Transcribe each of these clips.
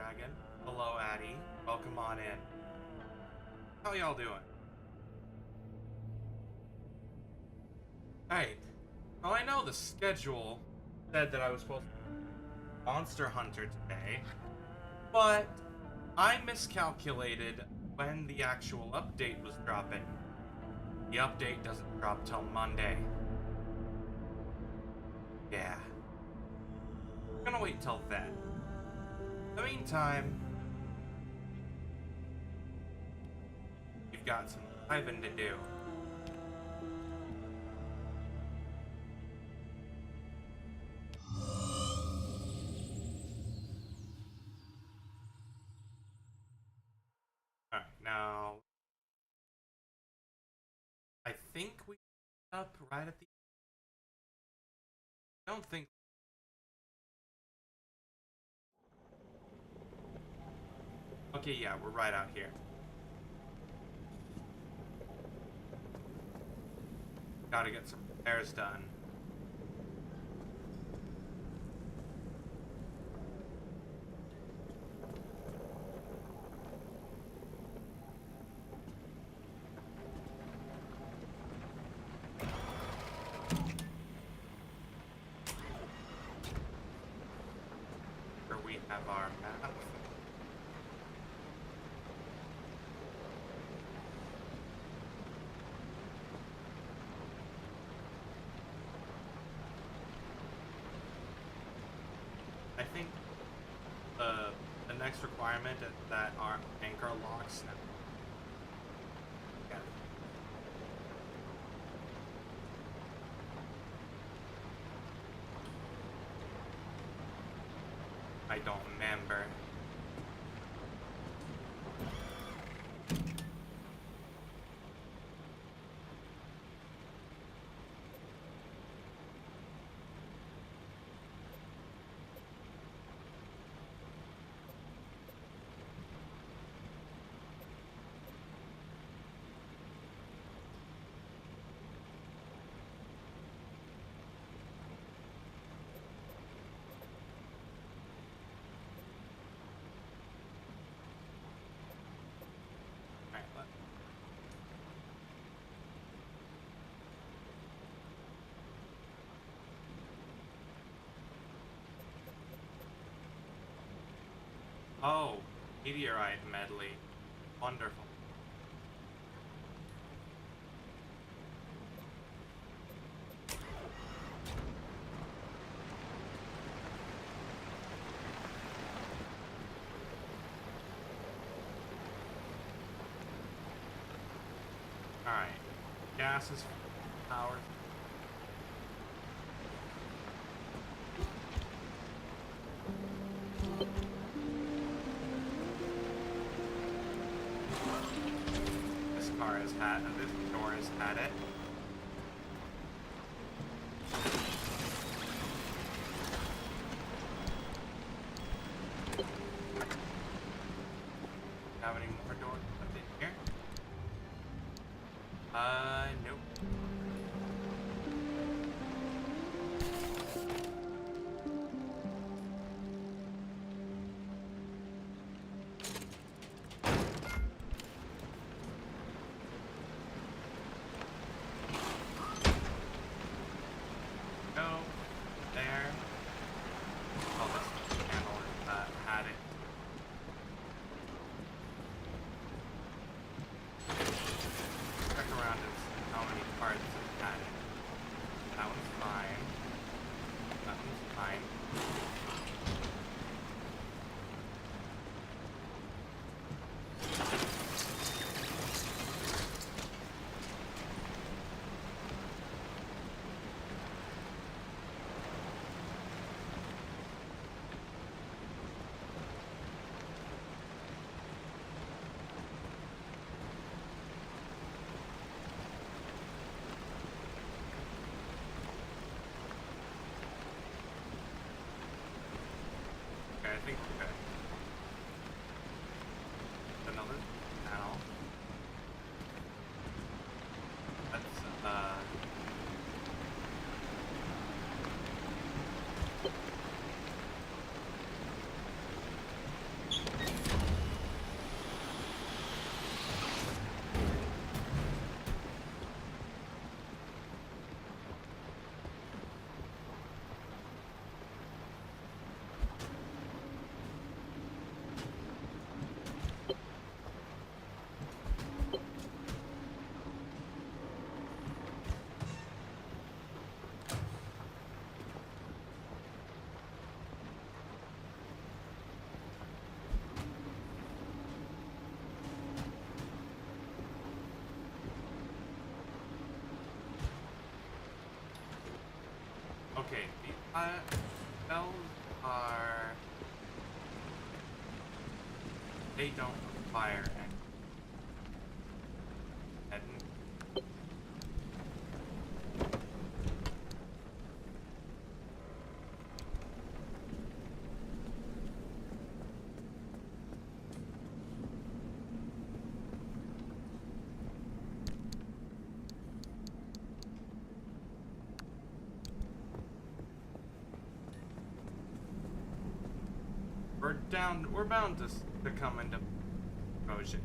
Dragon. Hello, Addie. Welcome on in. How y'all doing? Alright. Well, I know the schedule said that I was supposed to be Monster Hunter today, but I miscalculated when the actual update was dropping. The update doesn't drop till Monday. Yeah. I'm gonna wait till then. In the meantime, we've got some driving to do. Alright, now I think we up right at the I don't think okay, yeah, we're right out here. Gotta get some repairs done. Here we have our map. I think the next requirement is that our anchor locks now. Yeah. I don't remember. Alright, oh, meteorite medley. Wonderful. Alright. Gas is powered. This car has had and this door has had it. Have any more doors up in here? Nope. No. There. Oh, this panel had it. Check around and see how many parts it had it. That one's fine. Okay, these spells are... They don't require any... We're bound to come into motion.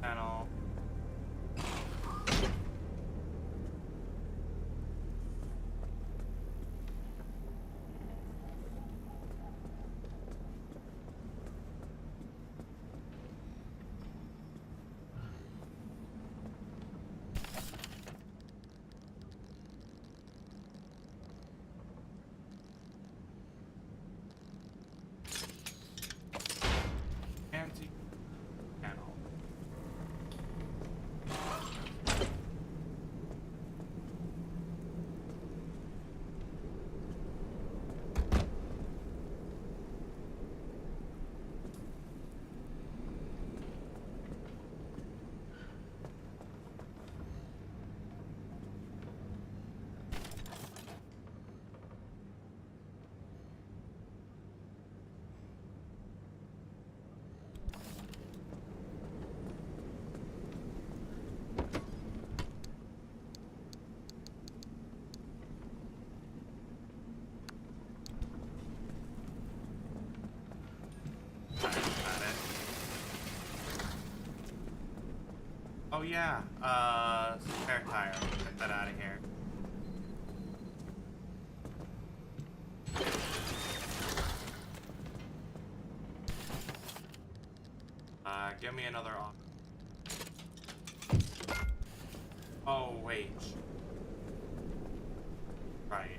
Panel. Anti panel. Got it. Oh yeah, spare tire. Get that out of here. Give me another off. Oh wait. Right.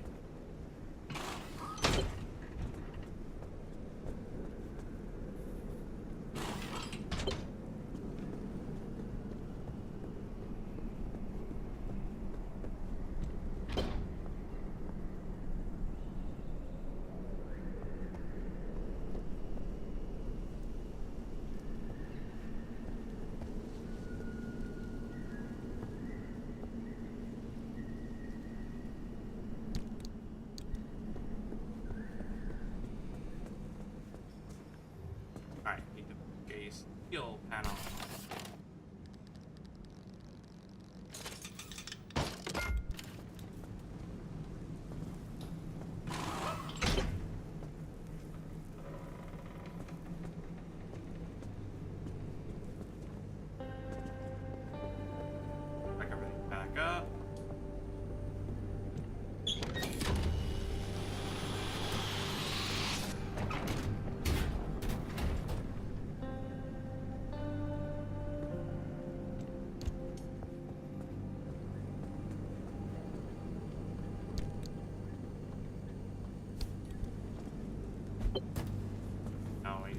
Alright, need to get a steel panel. Pick everything back up. No, we...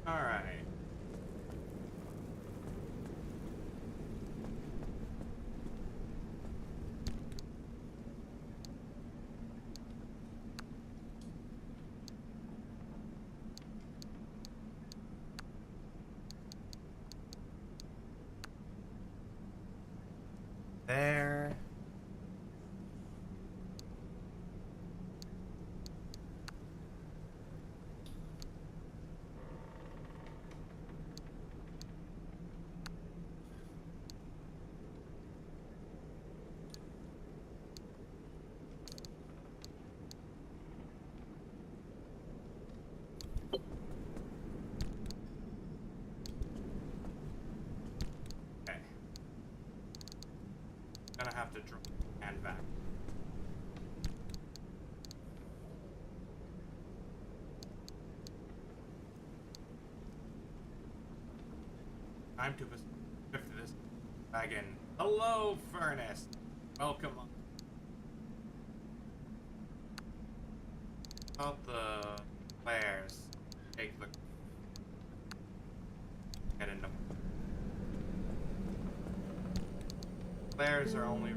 Alright. to drop and back. Time to shift this wagon. Hello, Furnace. Welcome. About the flares. Take the. Get into. Flares are only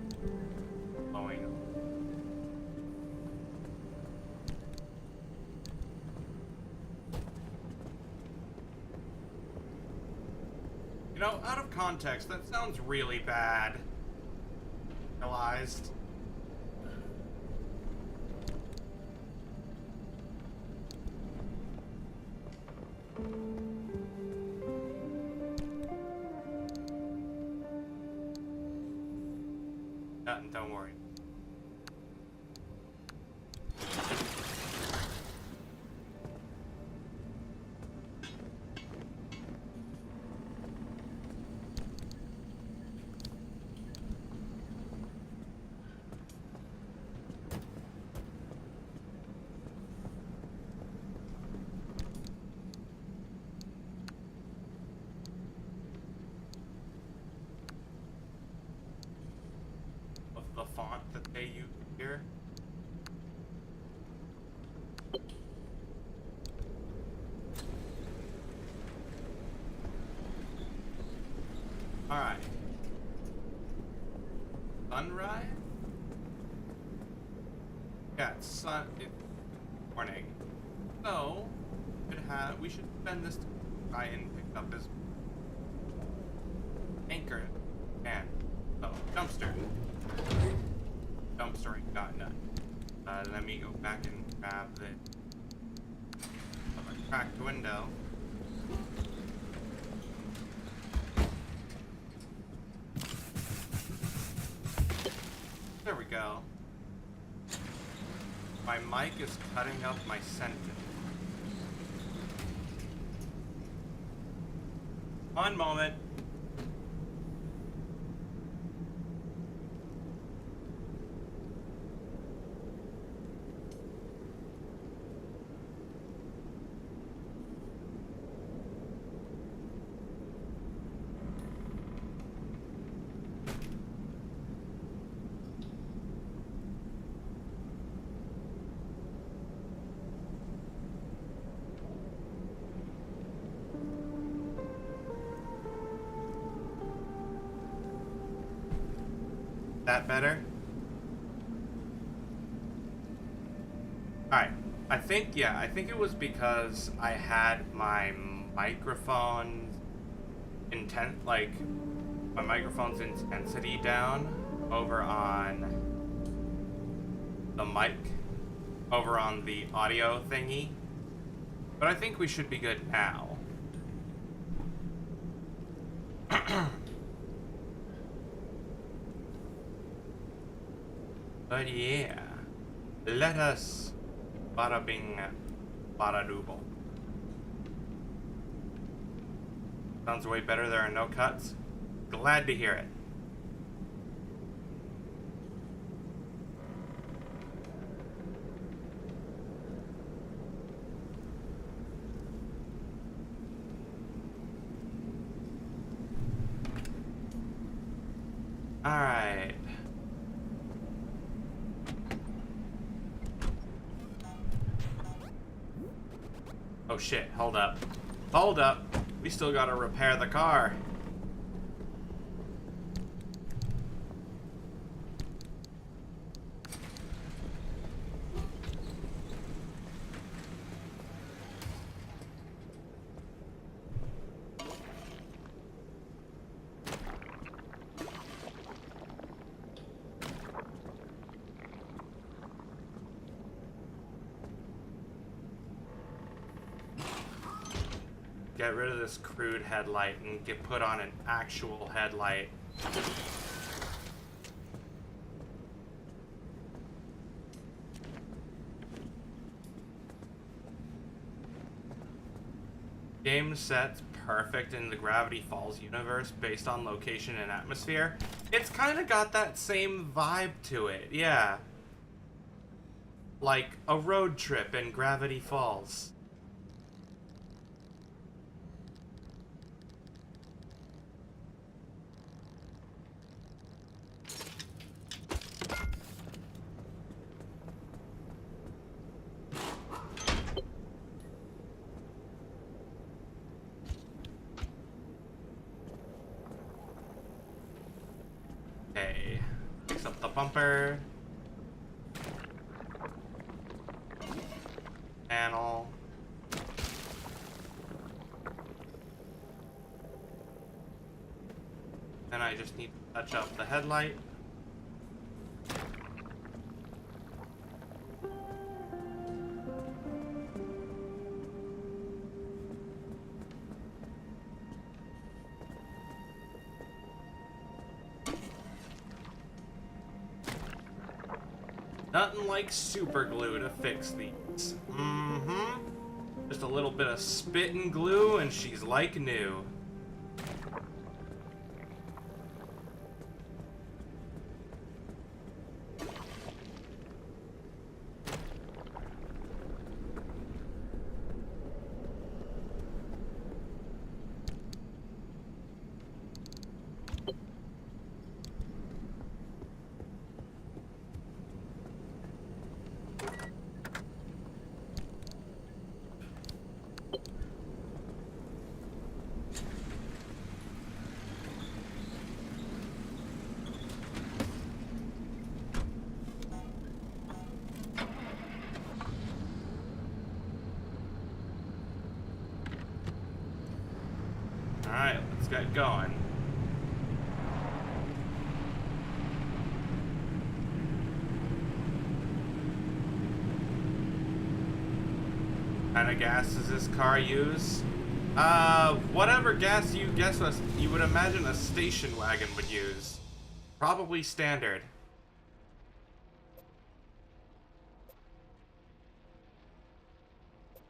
blowing. You know, out of context, that sounds really bad. Realized. Don't worry. The font that they use here. Alright. Sunrise? Yeah, it's morning. So, we should spend this to try and pick up his anchor. And, oh, dumpster. Dumpster ain't got none. Let me go back and grab the cracked window. There we go. My mic is cutting up my sentence. One moment. That better? Alright. I think it was because I had my microphone my microphone's intensity down over on the mic, over on the audio thingy. But I think we should be good now. But yeah, let us bada bing, bada dooble. Sounds way better. There are no cuts. Glad to hear it. All right. Oh shit, hold up. Hold up. We still gotta repair the car. Get rid of this crude headlight and put on an actual headlight. Game sets perfect in the Gravity Falls universe based on location and atmosphere. It's kind of got that same vibe to it, yeah. Like a road trip in Gravity Falls. Okay, fix up the bumper. Panel. Then I just need to touch up the headlight. Nothing like super glue to fix these. Mm-hmm. Just a little bit of spit and glue and she's like new. Alright, let's get going. What kind of gas does this car use? Whatever gas you guess you would imagine a station wagon would use. Probably standard.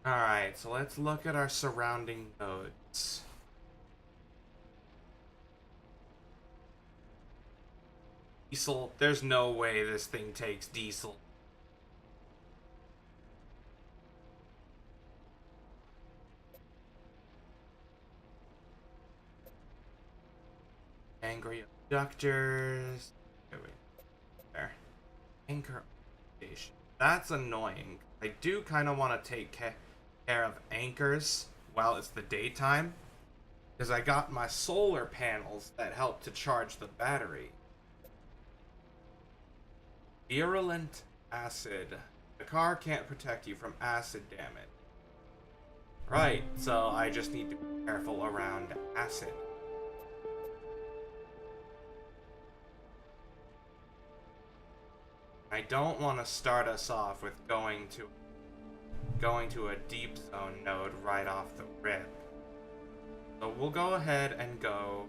Alright, so let's look at our surrounding nodes. Diesel, there's no way this thing takes diesel. Angry abductors. Wait, there. Anchor station. That's annoying. I do kind of want to take care of anchors while it's the daytime, because I got my solar panels that help to charge the battery. Virulent acid. The car can't protect you from acid damage. Right, so I just need to be careful around acid. I don't want to start us off with going to a deep zone node right off the rip. So we'll go ahead and go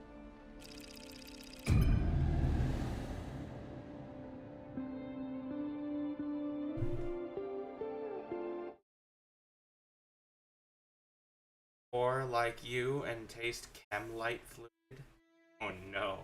or like you and taste chem light fluid. Oh no.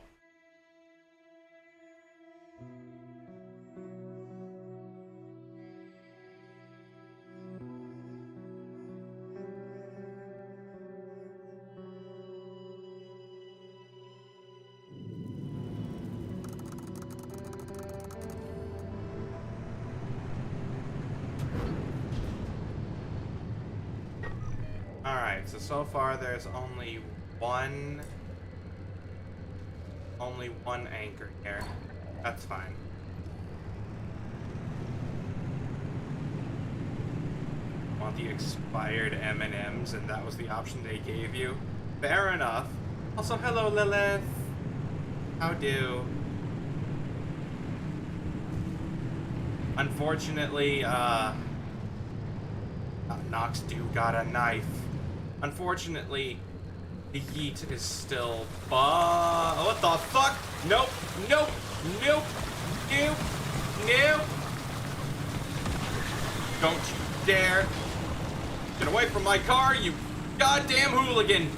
Alright, so far there's only one anchor here. That's fine. Want the expired M&Ms and that was the option they gave you? Fair enough. Also, hello Lilith. How do? Unfortunately, Nox do got a knife. Unfortunately, the yeet is still what the fuck? Nope, nope, nope, nope, nope. Don't you dare. Get away from my car, you goddamn hooligan.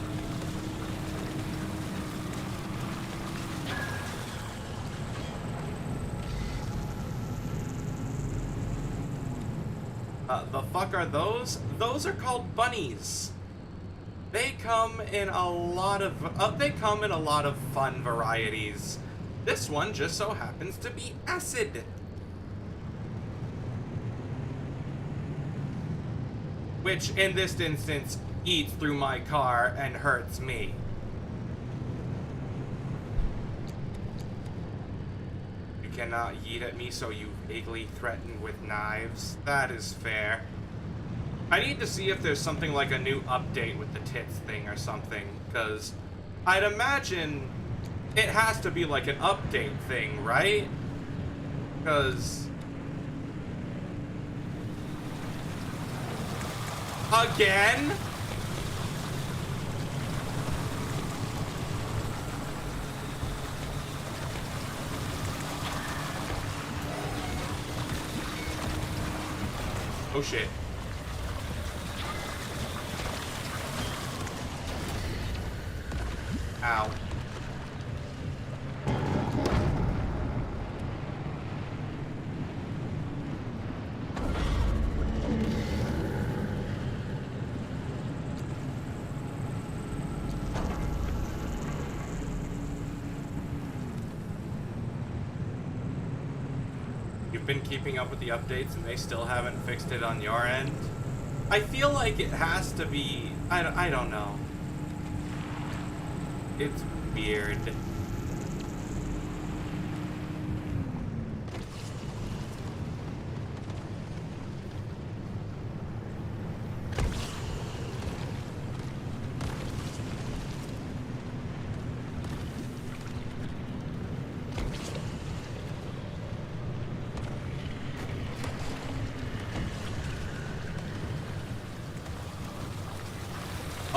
The fuck are those? Those are called bunnies. They come in a lot of fun varieties. This one just so happens to be acid. Which in this instance eats through my car and hurts me. You cannot yeet at me, so you vaguely threaten with knives. That is fair. I need to see if there's something like a new update with the tits thing or something, because I'd imagine it has to be like an update thing, right? Because... Again? Oh shit. Ow. You've been keeping up with the updates and they still haven't fixed it on your end? I feel like it has to be... I don't know. It's weird.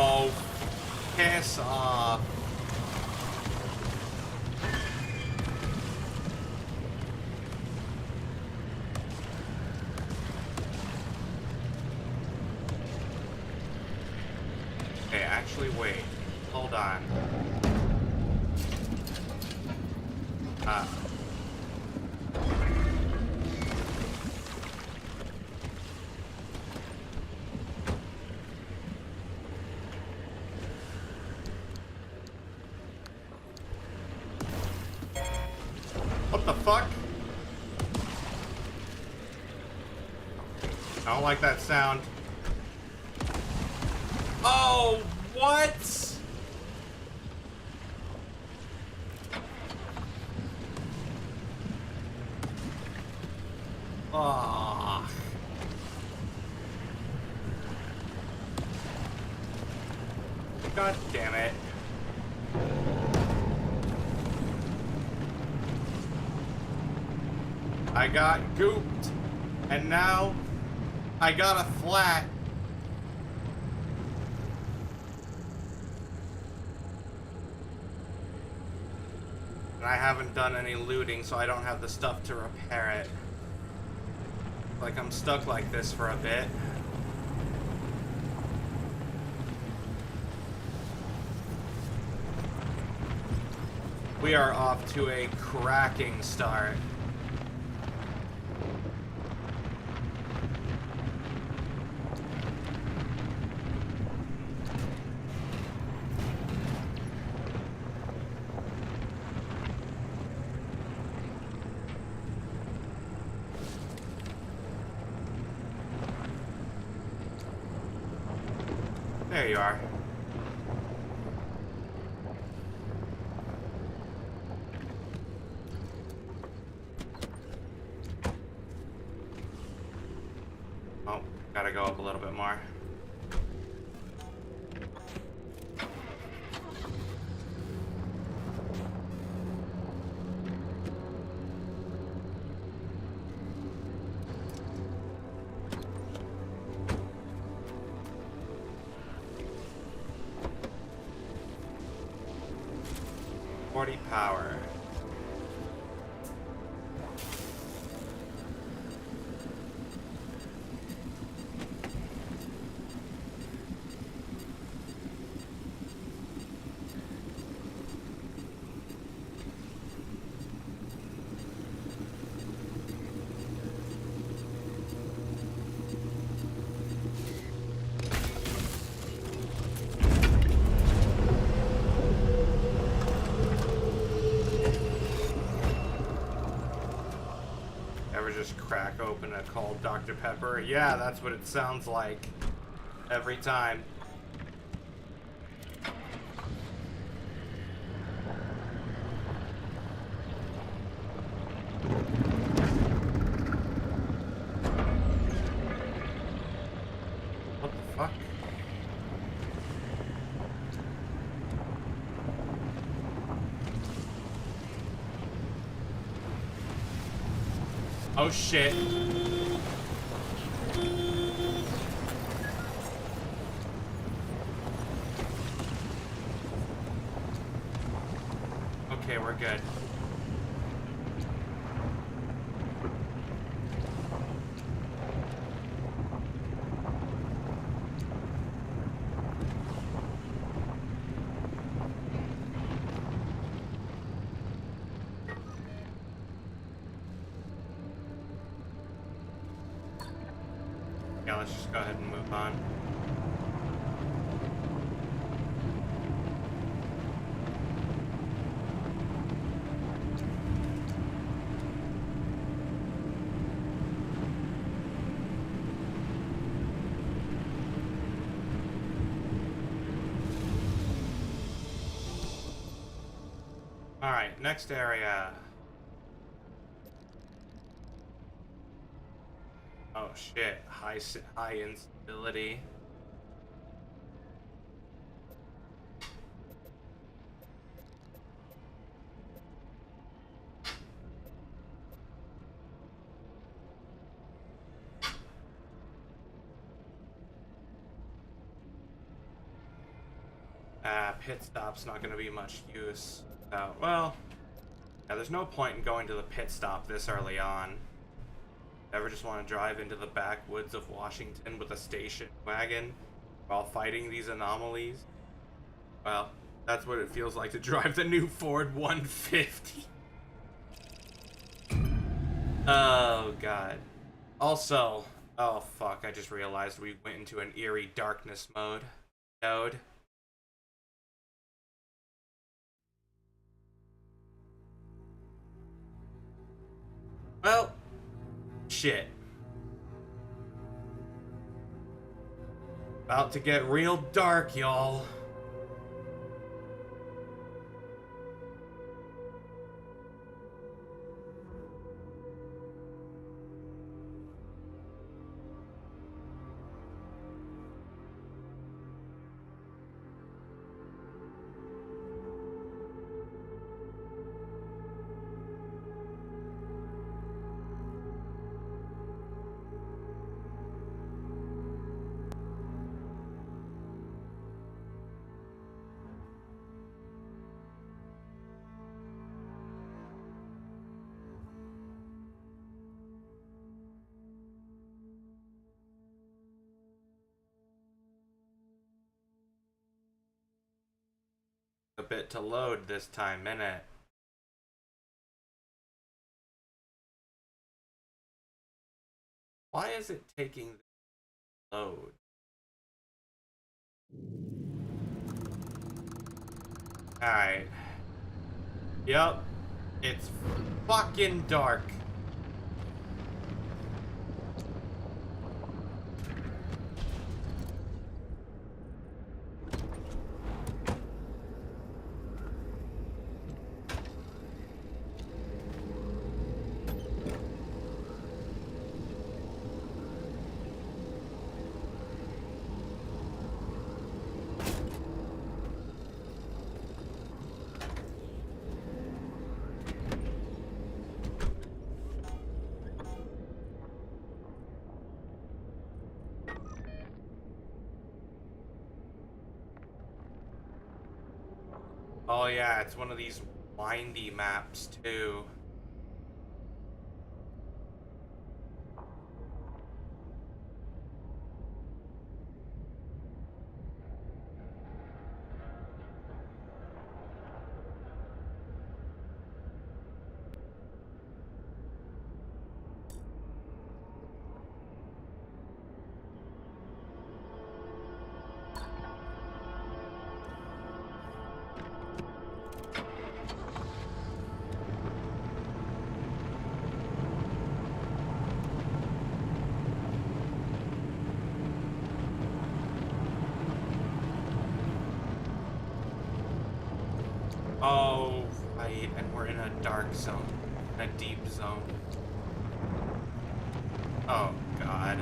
Oh, piss off. Okay, actually, wait. Hold on. What the fuck? I don't like that sound. Oh, what? Ah. God damn it. I got gooped, and now I got a flat. And I haven't done any looting, so I don't have the stuff to repair it. Like, I'm stuck like this for a bit. We are off to a cracking start. There you are. Oh, gotta go up a little bit more. Power. crack open a cold Dr. Pepper. Yeah, that's what it sounds like every time. What the fuck? Oh shit. Okay, we're good. Yeah, let's just go ahead and move on. Alright, next area. Oh shit, high instability. Pit stop's not gonna be much use. Well, yeah, there's no point in going to the pit stop this early on. Ever just want to drive into the backwoods of Washington with a station wagon while fighting these anomalies? Well, that's what it feels like to drive the new Ford 150. Oh, God. Also, oh, fuck, I just realized we went into an eerie darkness mode. Well, shit. About to get real dark, y'all. A bit to load this time, innit? Why is it taking the load? Alright. Yep. It's fucking dark. Oh yeah, it's one of these windy maps too. Oh, right, and we're in a dark zone, in a deep zone. Oh, God.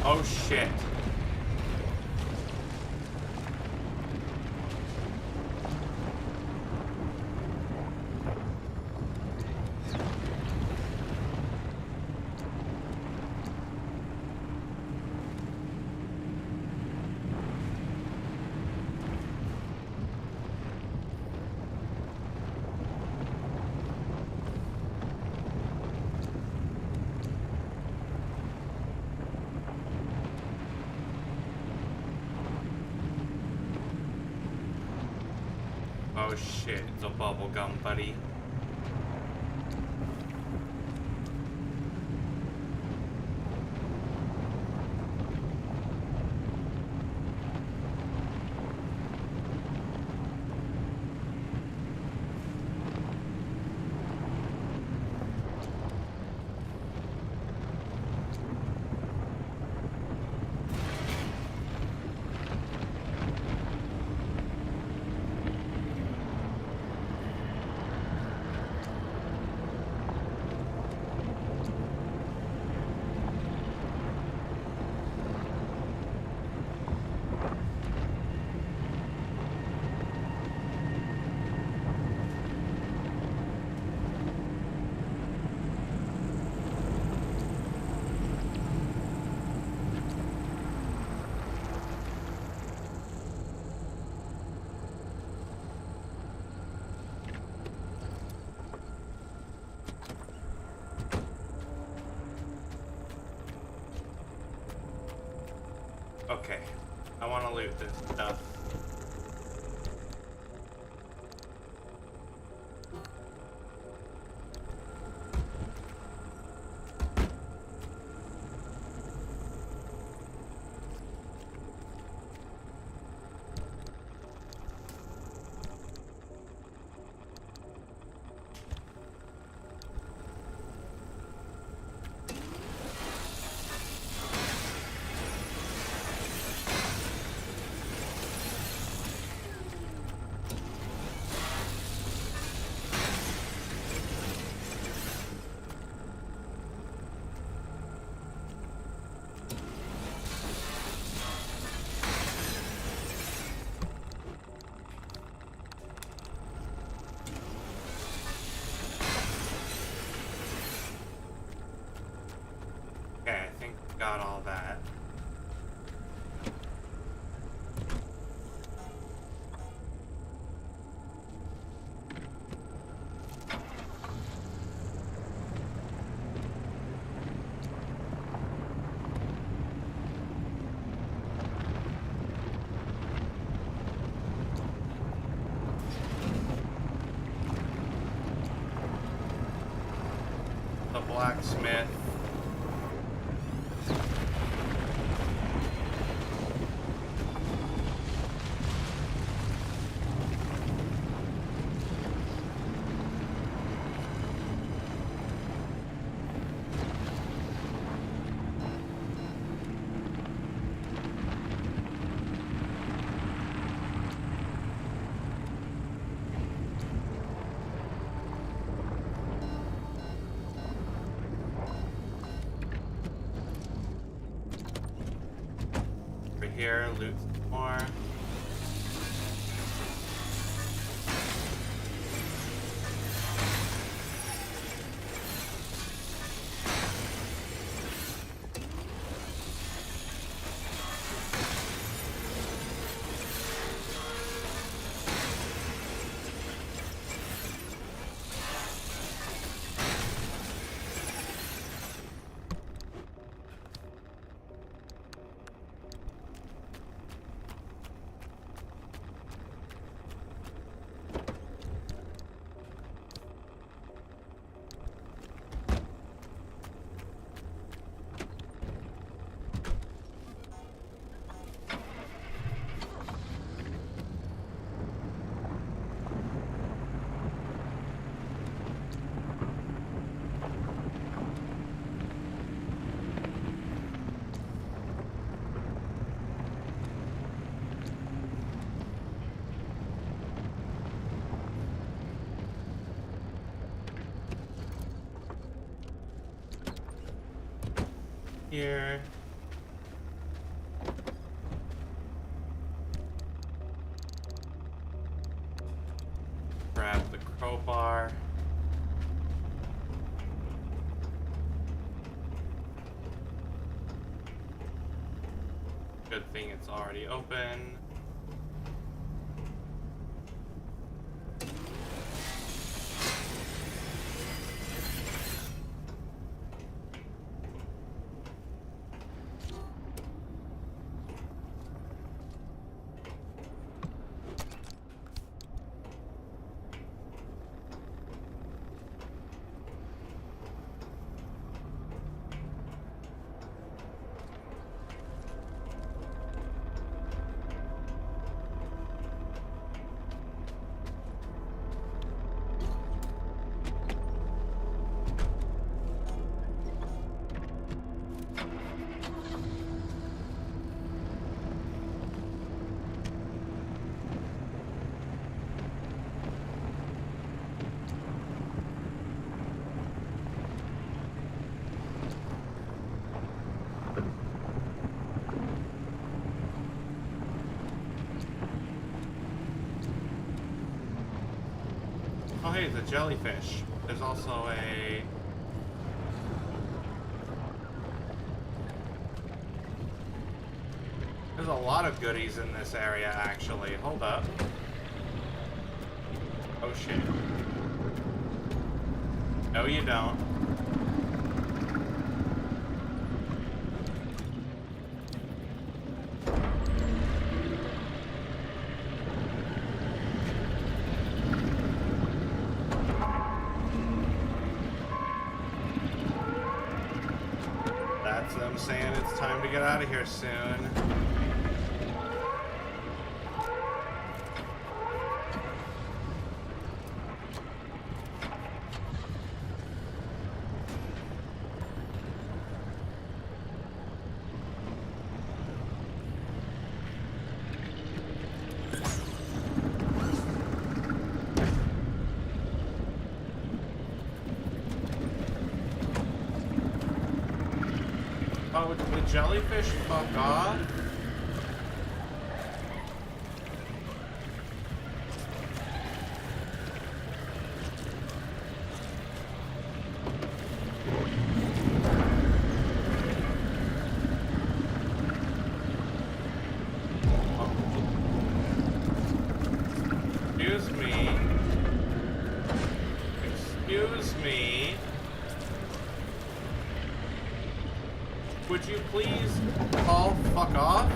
Oh, shit. Oh, shit, it's a bubble gum, buddy. Okay, I want to loot this stuff. Okay, I think we got all that. The blacksmith. Over here, loot some more. here. Grab the crowbar. Good thing it's already open. Oh hey, the jellyfish. There's also a... There's a lot of goodies in this area, actually. Hold up. Oh shit. No, you don't. That's them saying it's time to get out of here soon. Oh, the jellyfish fuck off? Excuse me. Excuse me. Would you please call fuck off?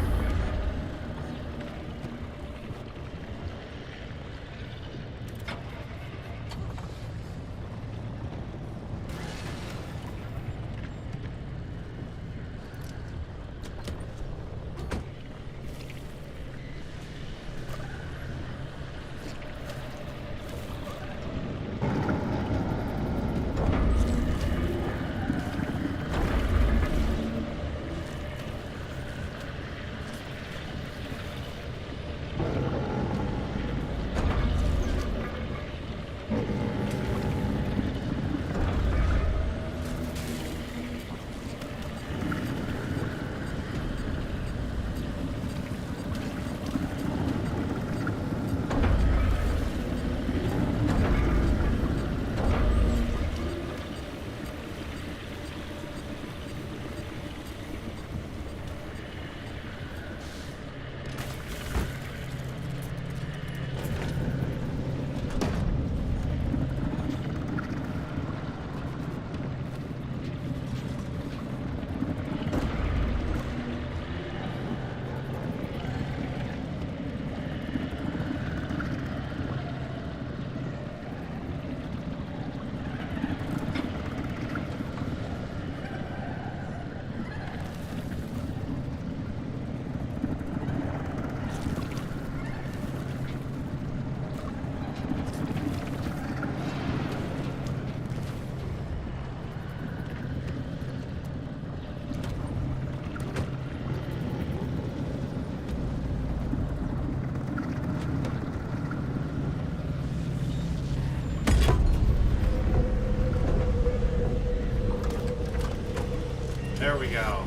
There we go.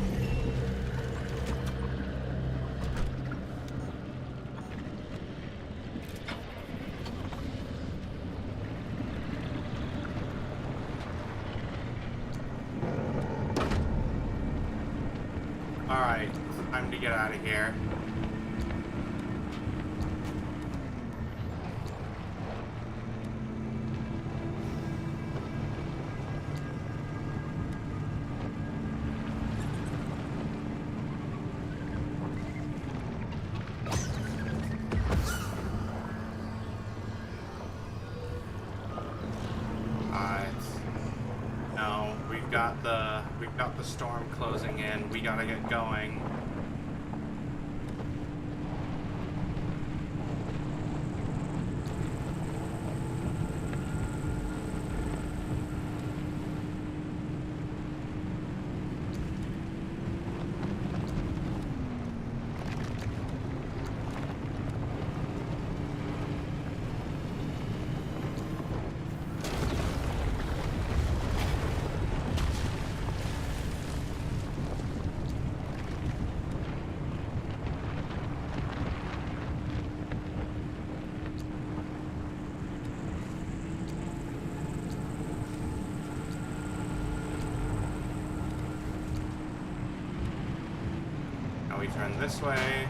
Alright, time to get out of here. No, we've got the storm closing in. We gotta get going. Now we turn this way.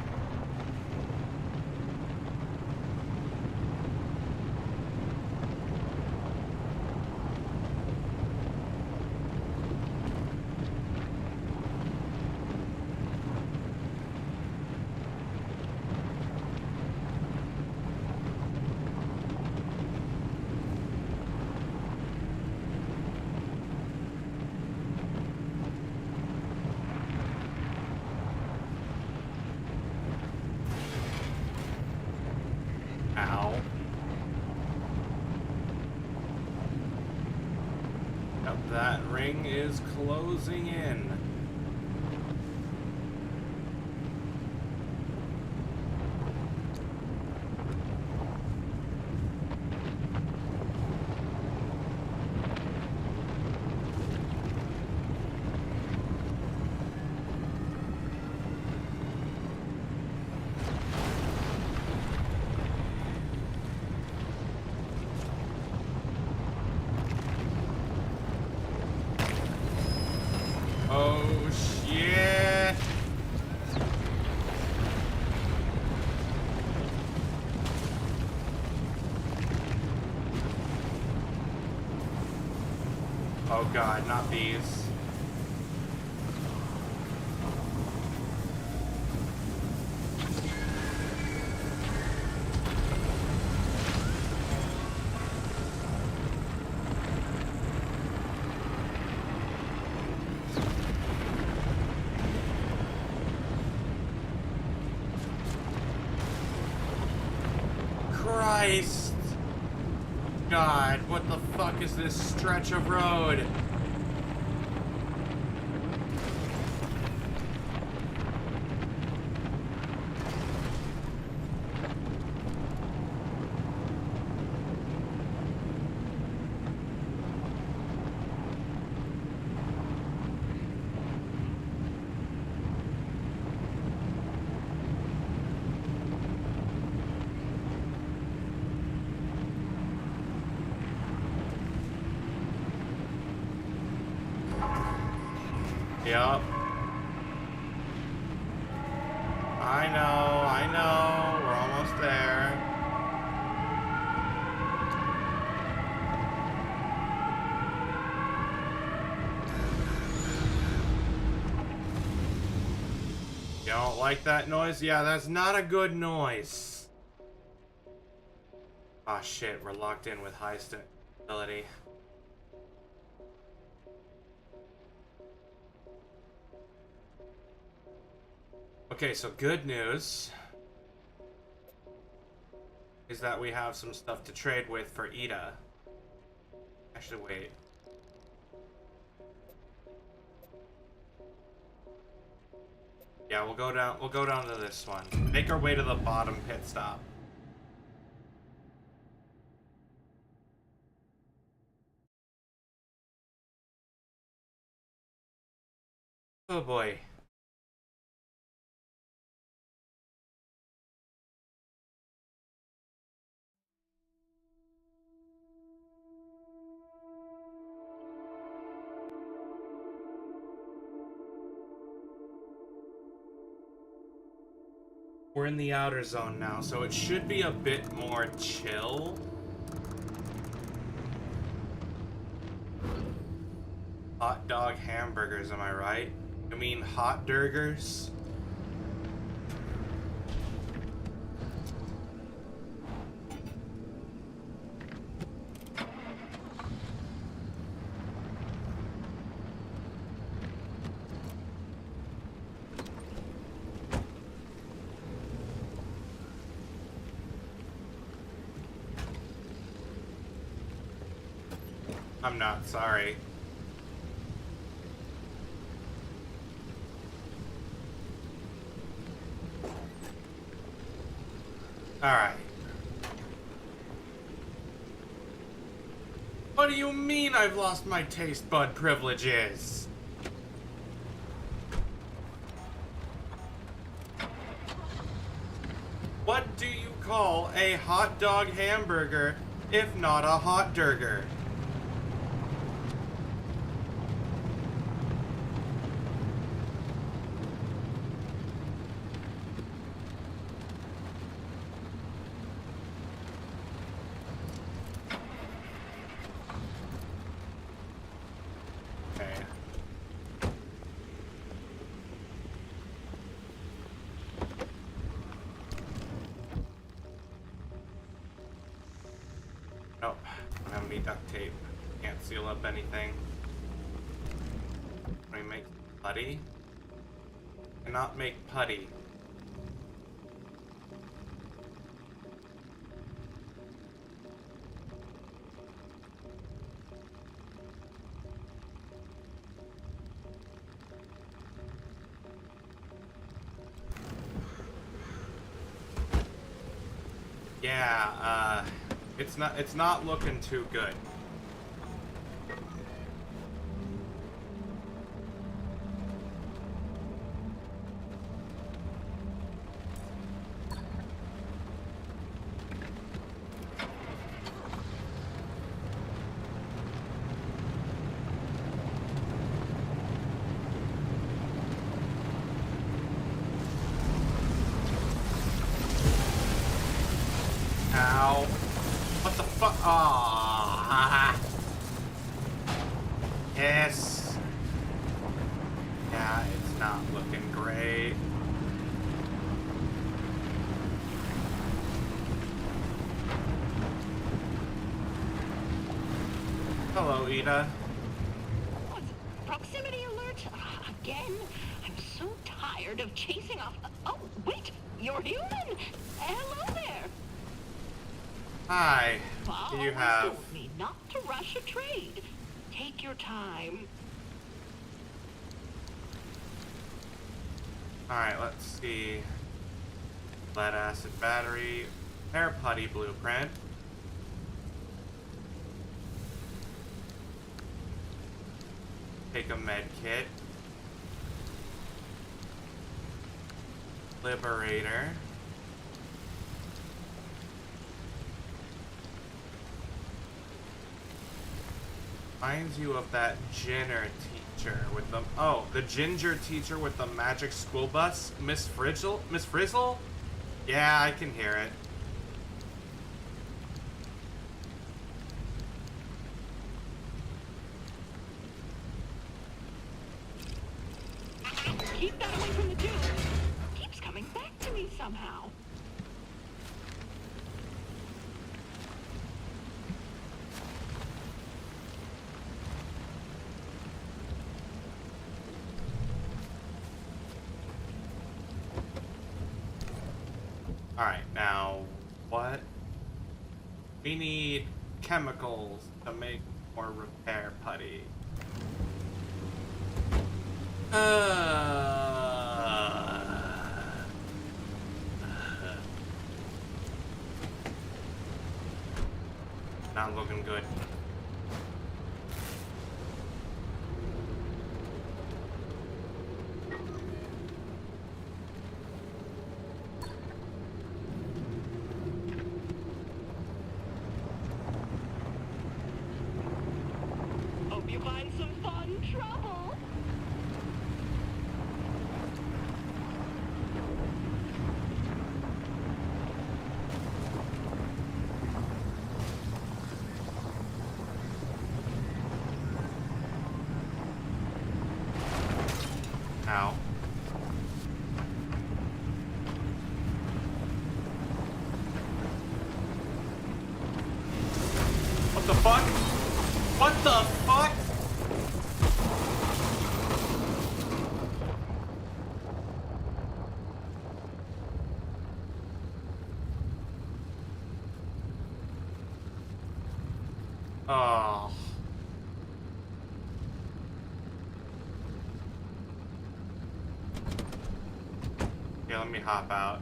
Ow. Yep, that ring is closing in. Oh, shit. Oh god, not these. Christ! God, what the fuck is this stretch of road? Yup. I know. We're almost there. You don't like that noise? Yeah, that's not a good noise. Ah, shit, we're locked in with high stability. Okay, so good news is that we have some stuff to trade with for Ida. Actually, wait. Yeah, we'll go down to this one. Make our way to the bottom pit stop. Oh boy. We're in the outer zone now, so it should be a bit more chill. Hot dog hamburgers, am I right? I mean hot burgers? I'm not sorry. Alright. What do you mean I've lost my taste bud privileges? What do you call a hot dog hamburger if not a hot burger? Nope, I don't have any duct tape. Can't seal up anything. Can we make putty? Cannot make putty. Yeah, it's not looking too good. Ow. What the fuck? Ah. Yes. Yeah, it's not looking great. Hello, Ida. What? Proximity alert? Again? I'm so tired of chasing off... Oh, wait! You're human! Hello there! Hi. Do you have... told me not to rush a trade. Take your time. Alright, let's see. Lead acid battery. Hair putty blueprint. Take a med kit. Liberator. Reminds you of that Ginger teacher with the... Oh, the ginger teacher with the magic school bus? Miss Frizzle? Miss Frizzle? Yeah, I can hear it. Keep that away from the tube. Keeps coming back to me somehow. Alright, now, what? We need chemicals to make more repair putty. Not looking good. Ow. What the fuck? What the fuck? Oh. Yeah, let me hop out.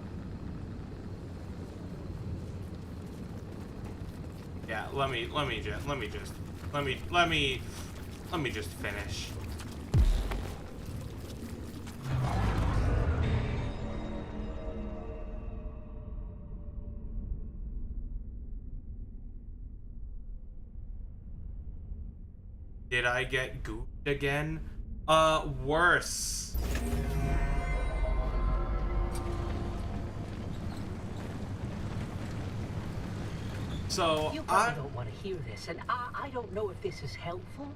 Yeah, let me just finish. Did I get gooped again? Worse. So, You probably don't want to hear this, and I don't know if this is helpful,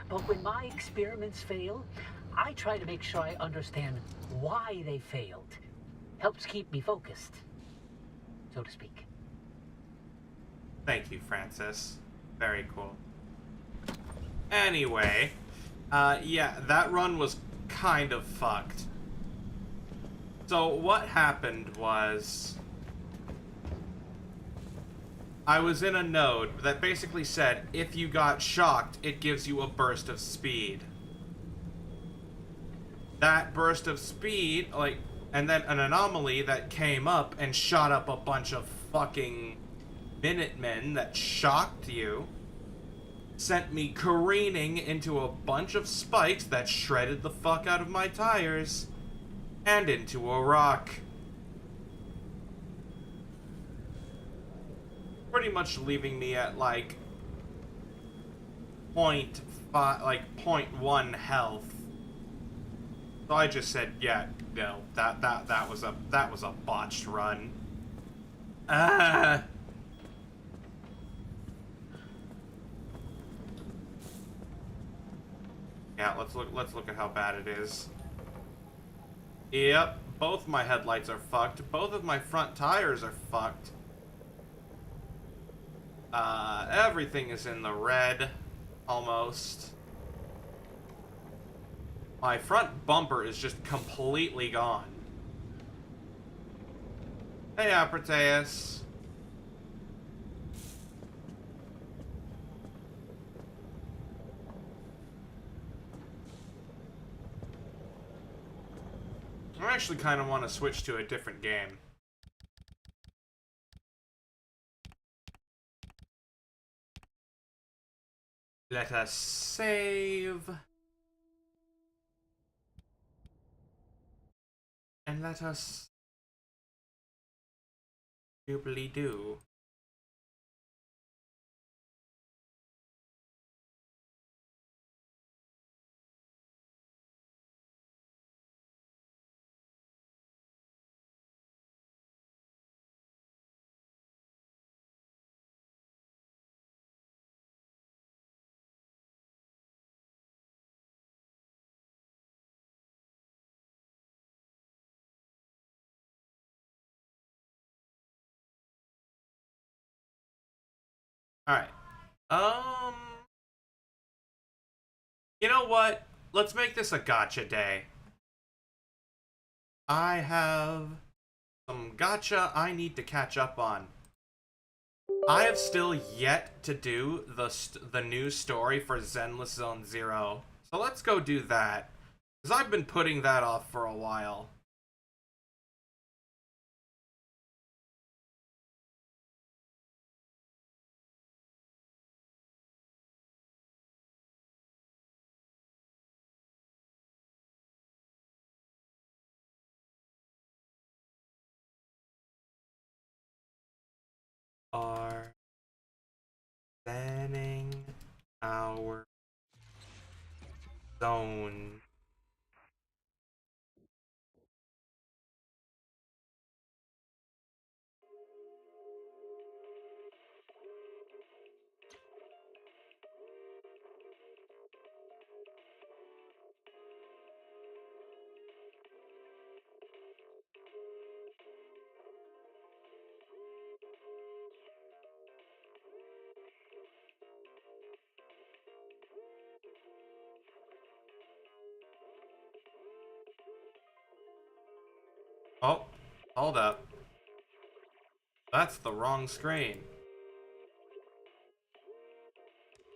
but when my experiments fail, I try to make sure I understand why they failed. Helps keep me focused, so to speak. Thank you, Francis. Very cool. Anyway, yeah, that run was kind of fucked. So what happened was, I was in a node that basically said, if you got shocked, it gives you a burst of speed. That burst of speed, like, and then an anomaly that came up and shot up a bunch of fucking Minutemen that shocked you, sent me careening into a bunch of spikes that shredded the fuck out of my tires, and into a rock. Pretty much leaving me at like 0.1 health. So I just said, yeah, no, that was a botched run. Yeah, let's look at how bad it is. Yep, both my headlights are fucked. Both of my front tires are fucked. Everything is in the red, almost. My front bumper is just completely gone. Hey, Aproteus. I actually kind of want to switch to a different game. Let us save. And let us doobly-doo. Alright. Um... You know what? Let's make this a gotcha day. I have some gotcha I need to catch up on. I have still yet to do the news story for Zenless Zone Zero. So let's go do that. Because I've been putting that off for a while. Are banning our zone. Hold up. That's the wrong screen.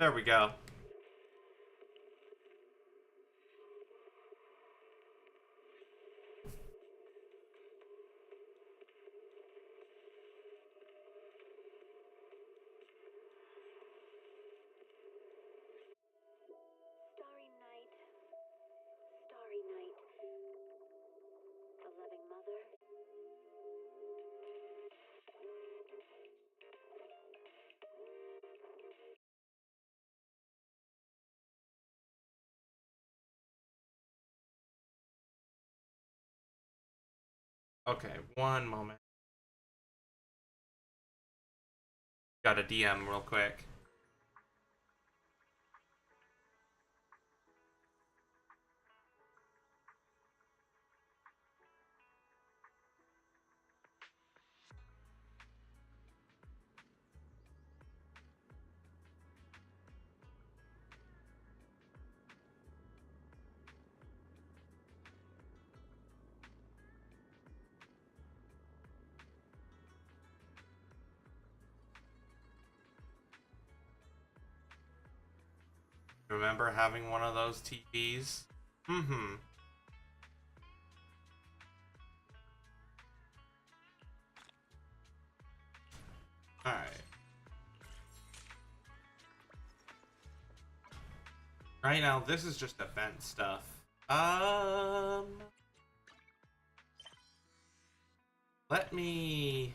There we go. Starry night. Starry night. The loving mother. Okay, one moment. Got a DM real quick. Remember having one of those TVs? Mm-hmm. Alright. Right now, this is just event stuff. Let me...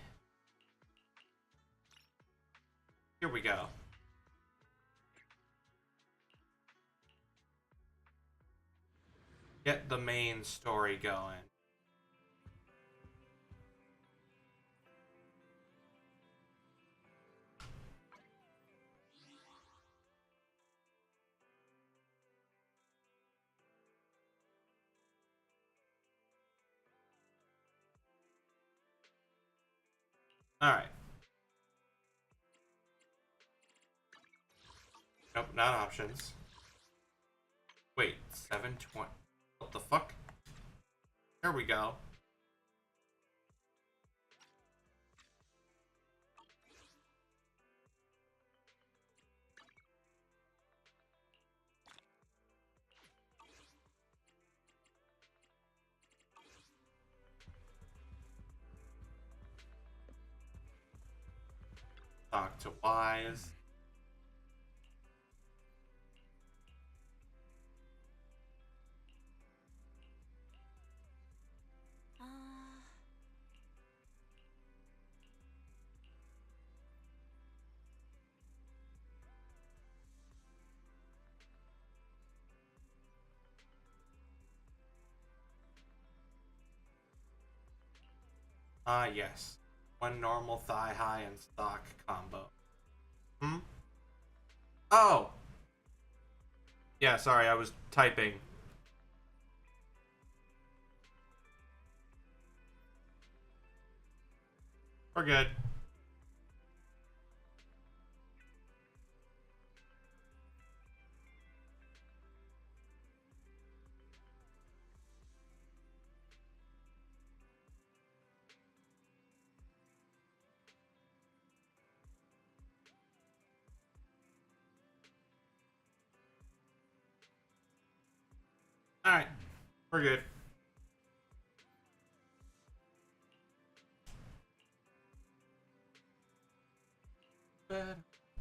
Here we go. Get the main story going. Alright. Nope, not options. Wait, 720. What the fuck? There we go. Talk to Wise. Ah, yes. One normal thigh high and stock combo. Hmm? Oh! Yeah, sorry, I was typing. We're good. Alright. We're good.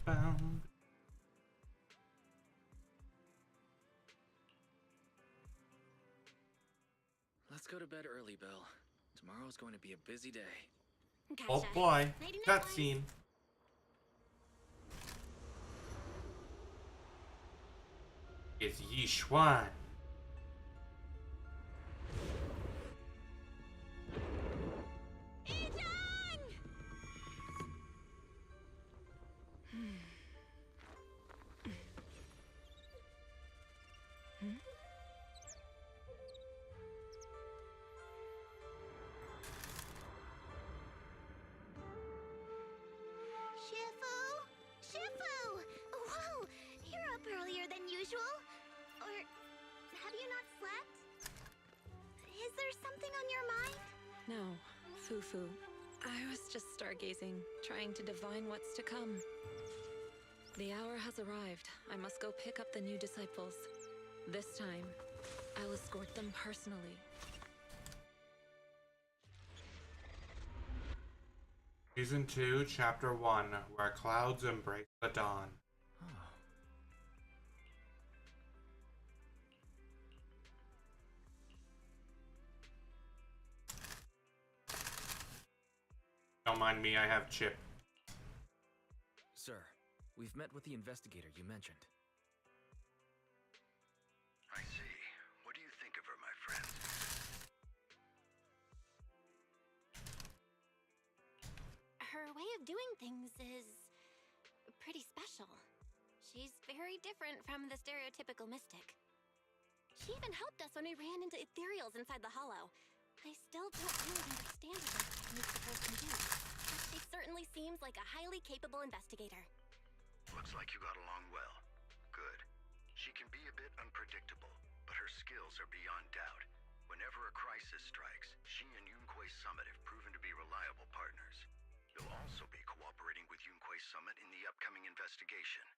Bound. Let's go to bed early, Bill. Tomorrow's going to be a busy day. Oh boy. Cutscene. It's Yi Xuan. Shifu! Shifu! Whoa! You're up earlier than usual? Or have you not slept? Is there something on your mind? No, Fufu. I was just stargazing, trying to divine what's to come. The hour has arrived. I must go pick up the new disciples. This time, I'll escort them personally. Season 2, Chapter 1, Where Clouds Embrace the Dawn. Don't mind me, I have Chip. Sir, we've met with the investigator you mentioned. I see. What do you think of her, my friend? Her way of doing things is pretty special. She's very different from the stereotypical mystic. She even helped us when we ran into ethereals inside the hollow. I still don't really understand what those techniques of hers can do, but she certainly seems like a highly capable investigator. Looks like you got along well. Good. She can be a bit unpredictable, but her skills are beyond doubt. Whenever a crisis strikes, she and Yunquei Summit have proven to be reliable partners. You'll also be cooperating with Yunquei Summit in the upcoming investigation.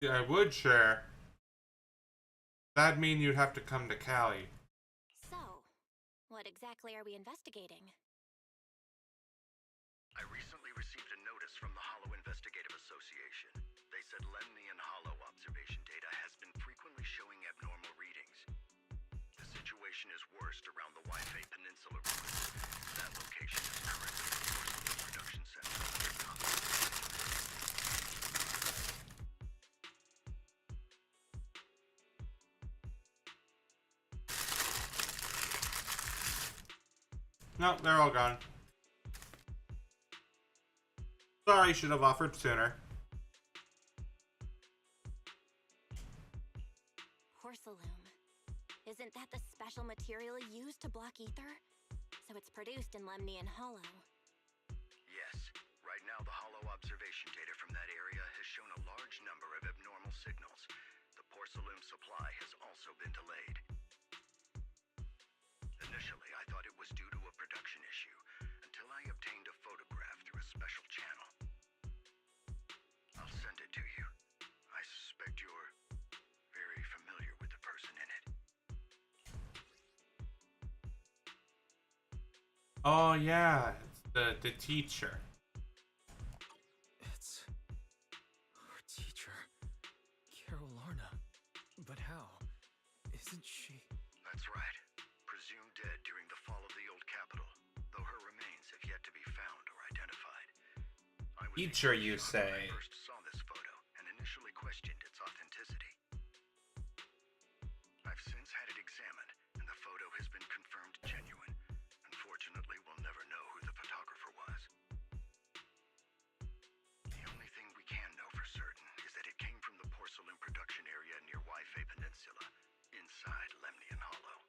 Yeah, I would share. That'd mean you'd have to come to Cali. So, what exactly are we investigating? I recently received a notice from the Hollow Investigative Association. They said Lemnian Hollow observation data has been frequently showing abnormal readings. The situation is worst around the Waifei Peninsula region. That location is currently the Porcelain production center. No, they're all gone. Sorry, should have offered sooner. Porcelain. Isn't that the special material used to block ether? So it's produced in Lemnian Hollow. Yes. Right now, the Hollow observation data from that area has shown a large number of abnormal signals. The porcelain supply has also been delayed. Initially, I thought it was due to a production issue, until I obtained a photograph through a special channel. I'll send it to you. I suspect you're very familiar with the person in it. Oh yeah, it's the teacher. It's our teacher, Carol Lorna. But how? Isn't she? That's right. Presumed dead during the fall of the old capital, though her remains have yet to be found or identified. I was Teacher, equally you shocked say? when I first saw this photo and initially questioned its authenticity. I've since had it examined, and the photo has been confirmed genuine. Unfortunately, we'll never know who the photographer was. The only thing we can know for certain is that it came from the porcelain production area near Waifei Peninsula, inside Lemnian Hollow.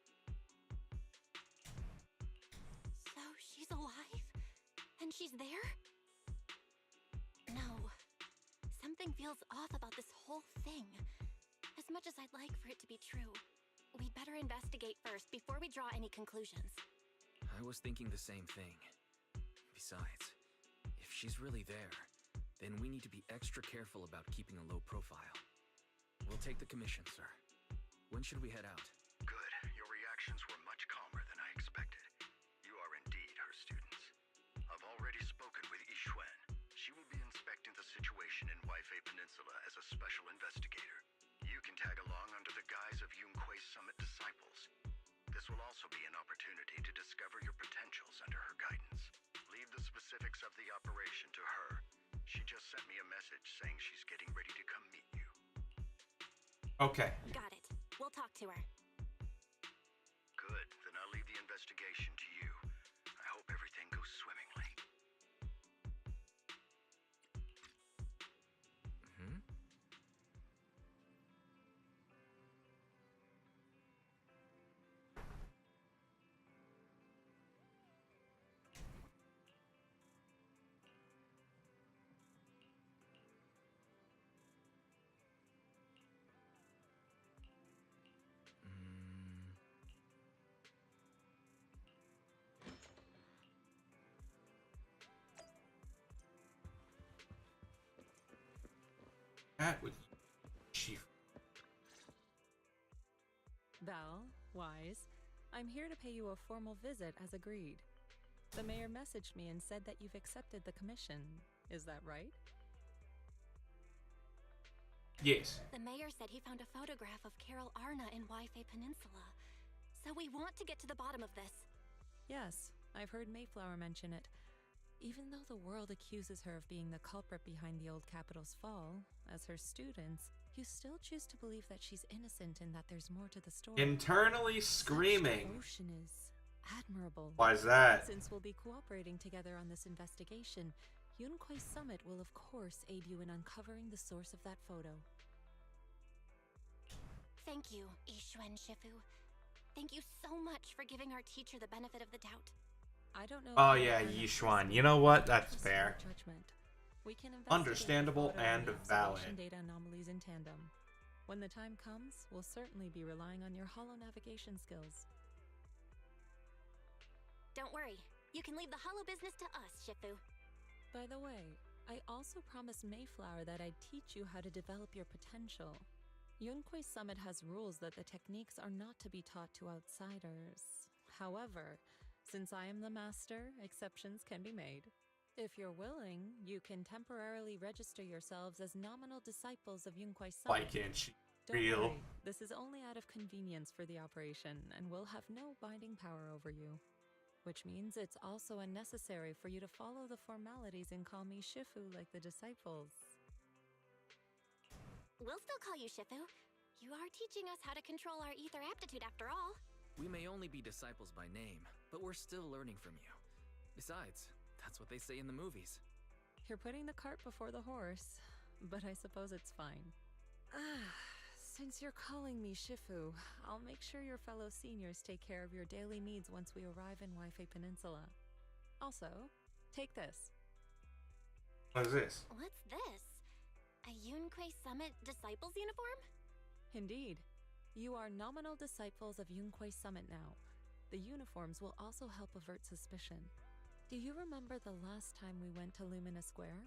So she's alive? And she's there? No. Something feels off about this whole thing. As much as I'd like for it to be true, we'd better investigate first before we draw any conclusions. I was thinking the same thing. Besides, if she's really there, then we need to be extra careful about keeping a low profile. We'll take the commission, sir. When should we head out? Good. Your reactions were much calmer than I expected. You are indeed her students. I've already spoken with Yixuan. She will be inspecting the situation in Waifei Peninsula as a special investigator. You can tag along under the guise of Yunquei Summit disciples. This will also be an opportunity to discover your potentials under her guidance. Leave the specifics of the operation to her. She just sent me a message saying she's getting ready to come meet you. Okay. Got it. We'll talk to her. Good. Then I'll leave the investigation to you. I hope everything goes swimmingly. Hmm? Chat with Chief. Val, Wise, I'm here to pay you a formal visit as agreed. The mayor messaged me and said that you've accepted the commission. Is that right? Yes. The mayor said he found a photograph of Carol Arna in Wi-Fi Peninsula. So we want to get to the bottom of this. Yes, I've heard Mayflower mention it. Even though the world accuses her of being the culprit behind the old capital's fall, as her students, you still choose to believe that she's innocent and that there's more to the story. Internally screaming. Such devotion is admirable. Why's that? Since we'll be cooperating together on this investigation, Yunquai Summit will of course aid you in uncovering the source of that photo. Thank you, Yixuan Shifu. Thank you so much for giving our teacher the benefit of the doubt. I don't know. Oh yeah, Yixuan. You know what? That's Just fair. judgment. We can investigate Understandable the photo and the valid. observation data anomalies in tandem. When the time comes, we'll certainly be relying on your holo navigation skills. Don't worry. You can leave the holo business to us, Shifu. By the way, I also promised Mayflower that I'd teach you how to develop your potential. Yunquai Summit has rules that the techniques are not to be taught to outsiders. However, since I am the master, exceptions can be made. If you're willing, you can temporarily register yourselves as nominal disciples of Yunquai Why Summit. can't she? Don't Real. worry, this is only out of convenience for the operation and will have no binding power over you. Which means it's also unnecessary for you to follow the formalities and call me Shifu like the disciples. We'll still call you Shifu. You are teaching us how to control our ether aptitude after all. We may only be disciples by name, but we're still learning from you. Besides, that's what they say in the movies. You're putting the cart before the horse, but I suppose it's fine. Since you're calling me Shifu, I'll make sure your fellow seniors take care of your daily needs once we arrive in Wi-Fi Peninsula. Also, take this. What is this? What's this? A Yunquai Summit Disciples uniform? Indeed. You are nominal disciples of Yunquai Summit now. The uniforms will also help avert suspicion. Do you remember the last time we went to Lumina Square?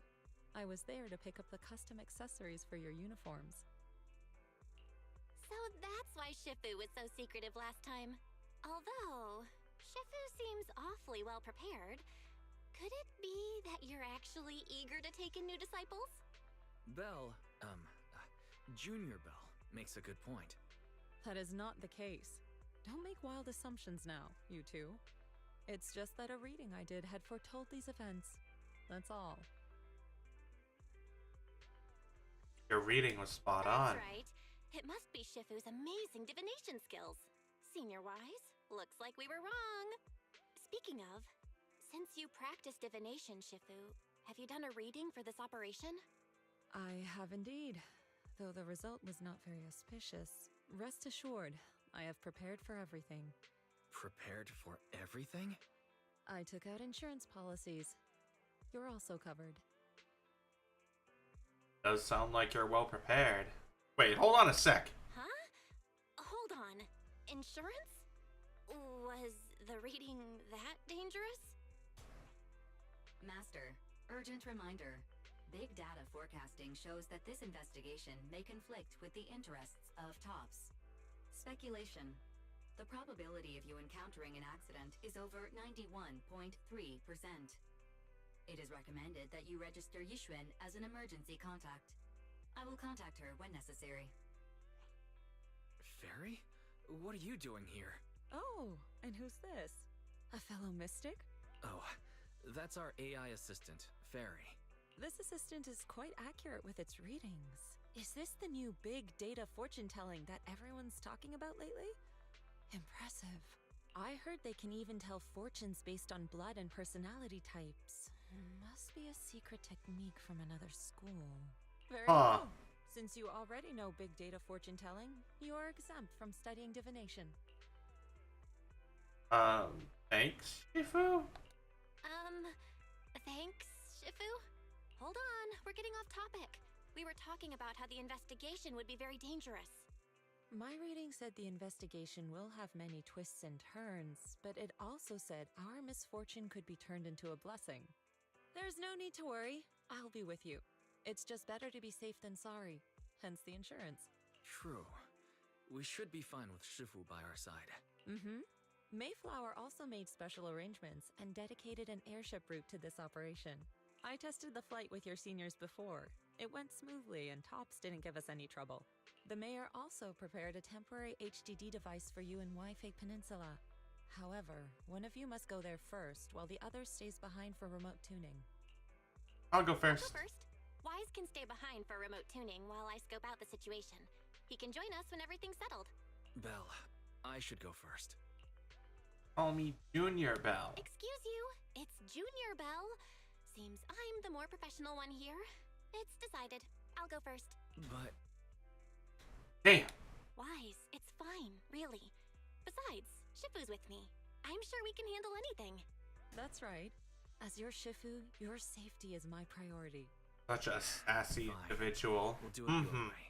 I was there to pick up the custom accessories for your uniforms. So that's why Shifu was so secretive last time. Although, Shifu seems awfully well prepared. Could it be that you're actually eager to take in new disciples? Belle, Junior Belle, makes a good point. That is not the case. Don't make wild assumptions now, you two. It's just that a reading I did had foretold these events. That's all. Your reading was spot on. That's right. It must be Shifu's amazing divination skills. Senior-wise, looks like we were wrong. Speaking of, since you practice divination, Shifu, have you done a reading for this operation? I have indeed, though the result was not very auspicious. Rest assured, I have prepared for everything. Prepared for everything? I took out insurance policies. You're also covered. Does sound like you're well prepared. Wait, hold on a sec. Huh? Hold on. Insurance? Was the reading that dangerous? Master, urgent reminder. Big data forecasting shows that this investigation may conflict with the interests of TOPS. Speculation. The probability of you encountering an accident is over 91.3%. It is recommended that you register Yixuan as an emergency contact. I will contact her when necessary. Fairy? What are you doing here? Oh, and who's this? A fellow mystic? Oh, that's our AI assistant, Fairy. This assistant is quite accurate with its readings. Is this the new big data fortune-telling that everyone's talking about lately? Impressive. I heard they can even tell fortunes based on blood and personality types. Must be a secret technique from another school. Very well. Since you already know big data fortune-telling, you are exempt from studying divination. Thanks, Shifu? Thanks, Shifu? Hold on, we're getting off topic. We were talking about how the investigation would be very dangerous. My reading said the investigation will have many twists and turns, but it also said our misfortune could be turned into a blessing. There's no need to worry. I'll be with you. It's just better to be safe than sorry, hence the insurance. True. We should be fine with Shifu by our side. Mm-hmm. Mayflower also made special arrangements and dedicated an airship route to this operation. I tested the flight with your seniors before. It went smoothly and Tops didn't give us any trouble. The mayor also prepared a temporary HDD device for you in Wi-Fi Peninsula. However, one of you must go there first while the other stays behind for remote tuning. I'll go I'll first. go first. Wise can stay behind for remote tuning while I scope out the situation. He can join us when everything's settled. Belle, I should go first. Call me Junior Bell. Excuse you, it's Junior Bell. Seems I'm the more professional one here. It's decided. I'll go first. But Damn. Wise, it's fine, really. Besides, Shifu's with me. I'm sure we can handle anything. That's right. As your Shifu, your safety is my priority. Such a sassy Fine. individual. we'll do it your way.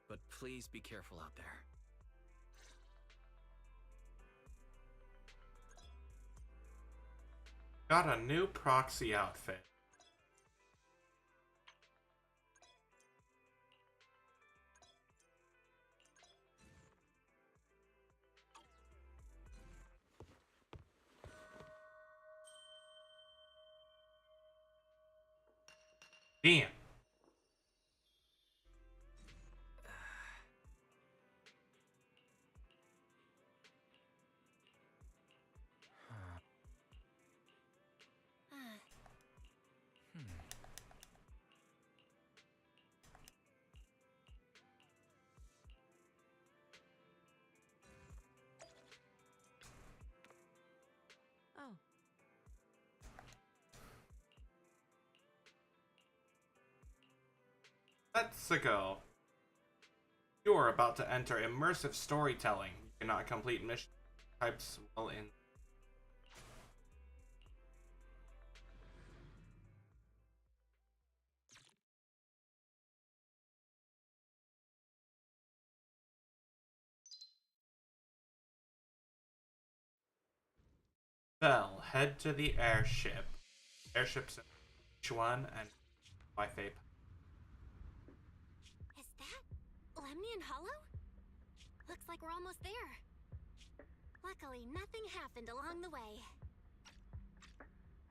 But please be careful out there. Got a new proxy outfit. Damn. Oh, Let's go. You are about to enter immersive storytelling. You cannot complete mission types well in. Bell, head to the airship. Airships in H1 and Wi-Fi. Is that Lemnian Hollow? Looks like we're almost there. Luckily, nothing happened along the way.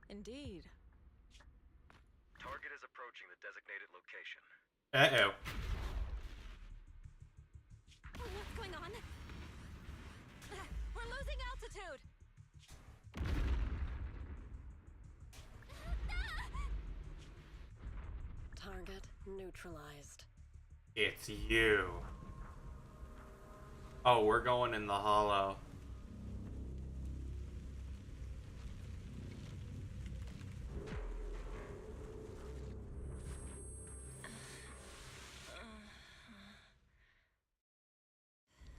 indeed. Target is approaching the designated location. Uh-oh. What's going on? We're losing altitude! Target neutralized. It's you. Oh, we're going in the hollow.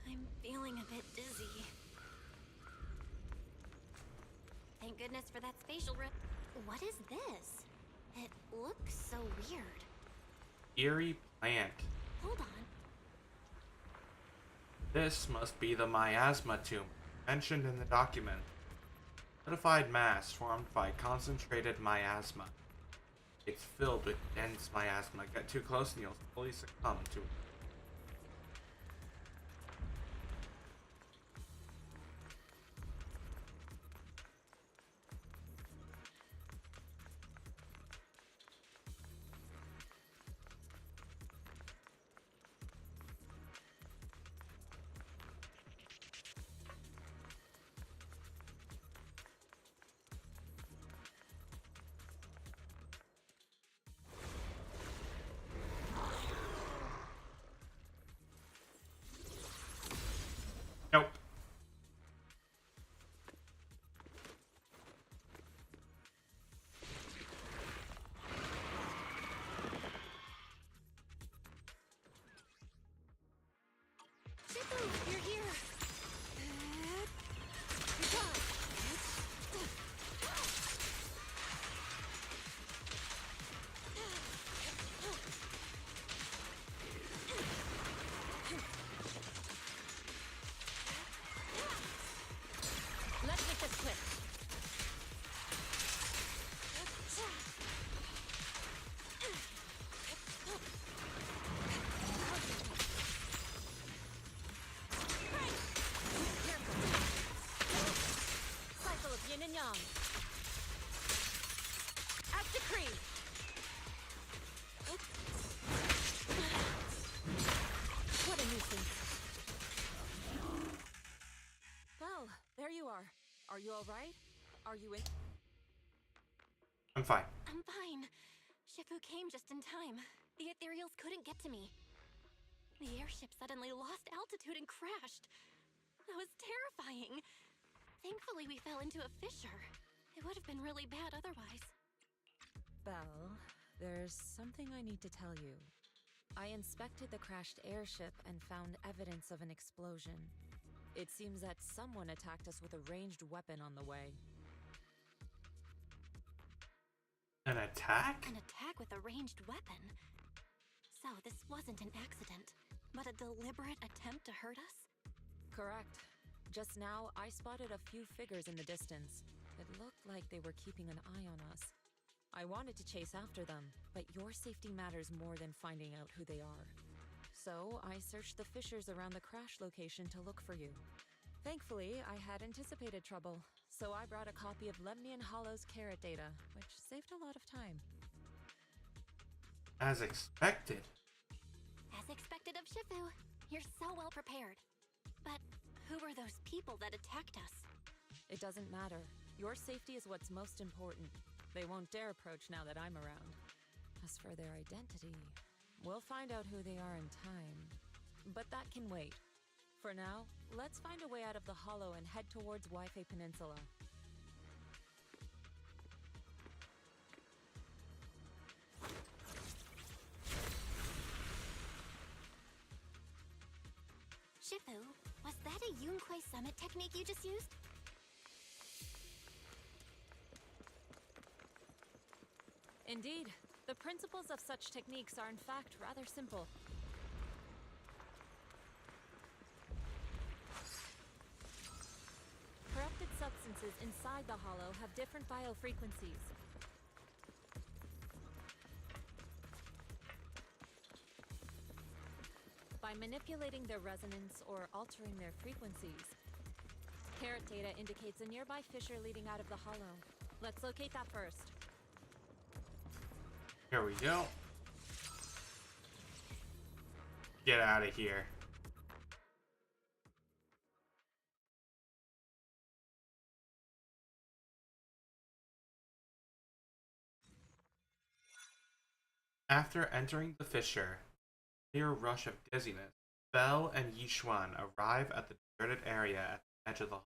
I'm feeling a bit dizzy. Thank goodness for that spatial rip. What is this? It looks so weird. Eerie plant. Hold on. This must be the miasma tomb mentioned in the document. Solidified mass formed by concentrated miasma. It's filled with dense miasma. Get too close and you'll fully succumb to it. Are you alright? Are you in? I'm fine. I'm fine. Shifu came just in time. The ethereals couldn't get to me. The airship suddenly lost altitude and crashed. That was terrifying. Thankfully, we fell into a fissure. It would have been really bad otherwise. Belle, there's something I need to tell you. I inspected the crashed airship and found evidence of an explosion. It seems that someone attacked us with a ranged weapon on the way. An attack? An attack with a ranged weapon? So this wasn't an accident, but a deliberate attempt to hurt us? Correct. Just now, I spotted a few figures in the distance. It looked like they were keeping an eye on us. I wanted to chase after them, but your safety matters more than finding out who they are. So, I searched the fissures around the crash location to look for you. Thankfully, I had anticipated trouble, so I brought a copy of Lemnian Hollow's carrot data, which saved a lot of time. As expected. As expected of Shifu. You're so well prepared. But who were those people that attacked us? It doesn't matter. Your safety is what's most important. They won't dare approach now that I'm around. As for their identity, we'll find out who they are in time. But that can wait. For now, let's find a way out of the hollow and head towards Waifei Peninsula. Shifu, was that a Yunquei Summit technique you just used? Indeed. The principles of such techniques are in fact rather simple. Corrupted substances inside the hollow have different biofrequencies. By manipulating their resonance or altering their frequencies, carrot data indicates a nearby fissure leading out of the hollow. Let's locate that first. Here we go. Get out of here. After entering the fissure, near a rush of dizziness, Belle and Yishuan arrive at the deserted area at the edge of the hall.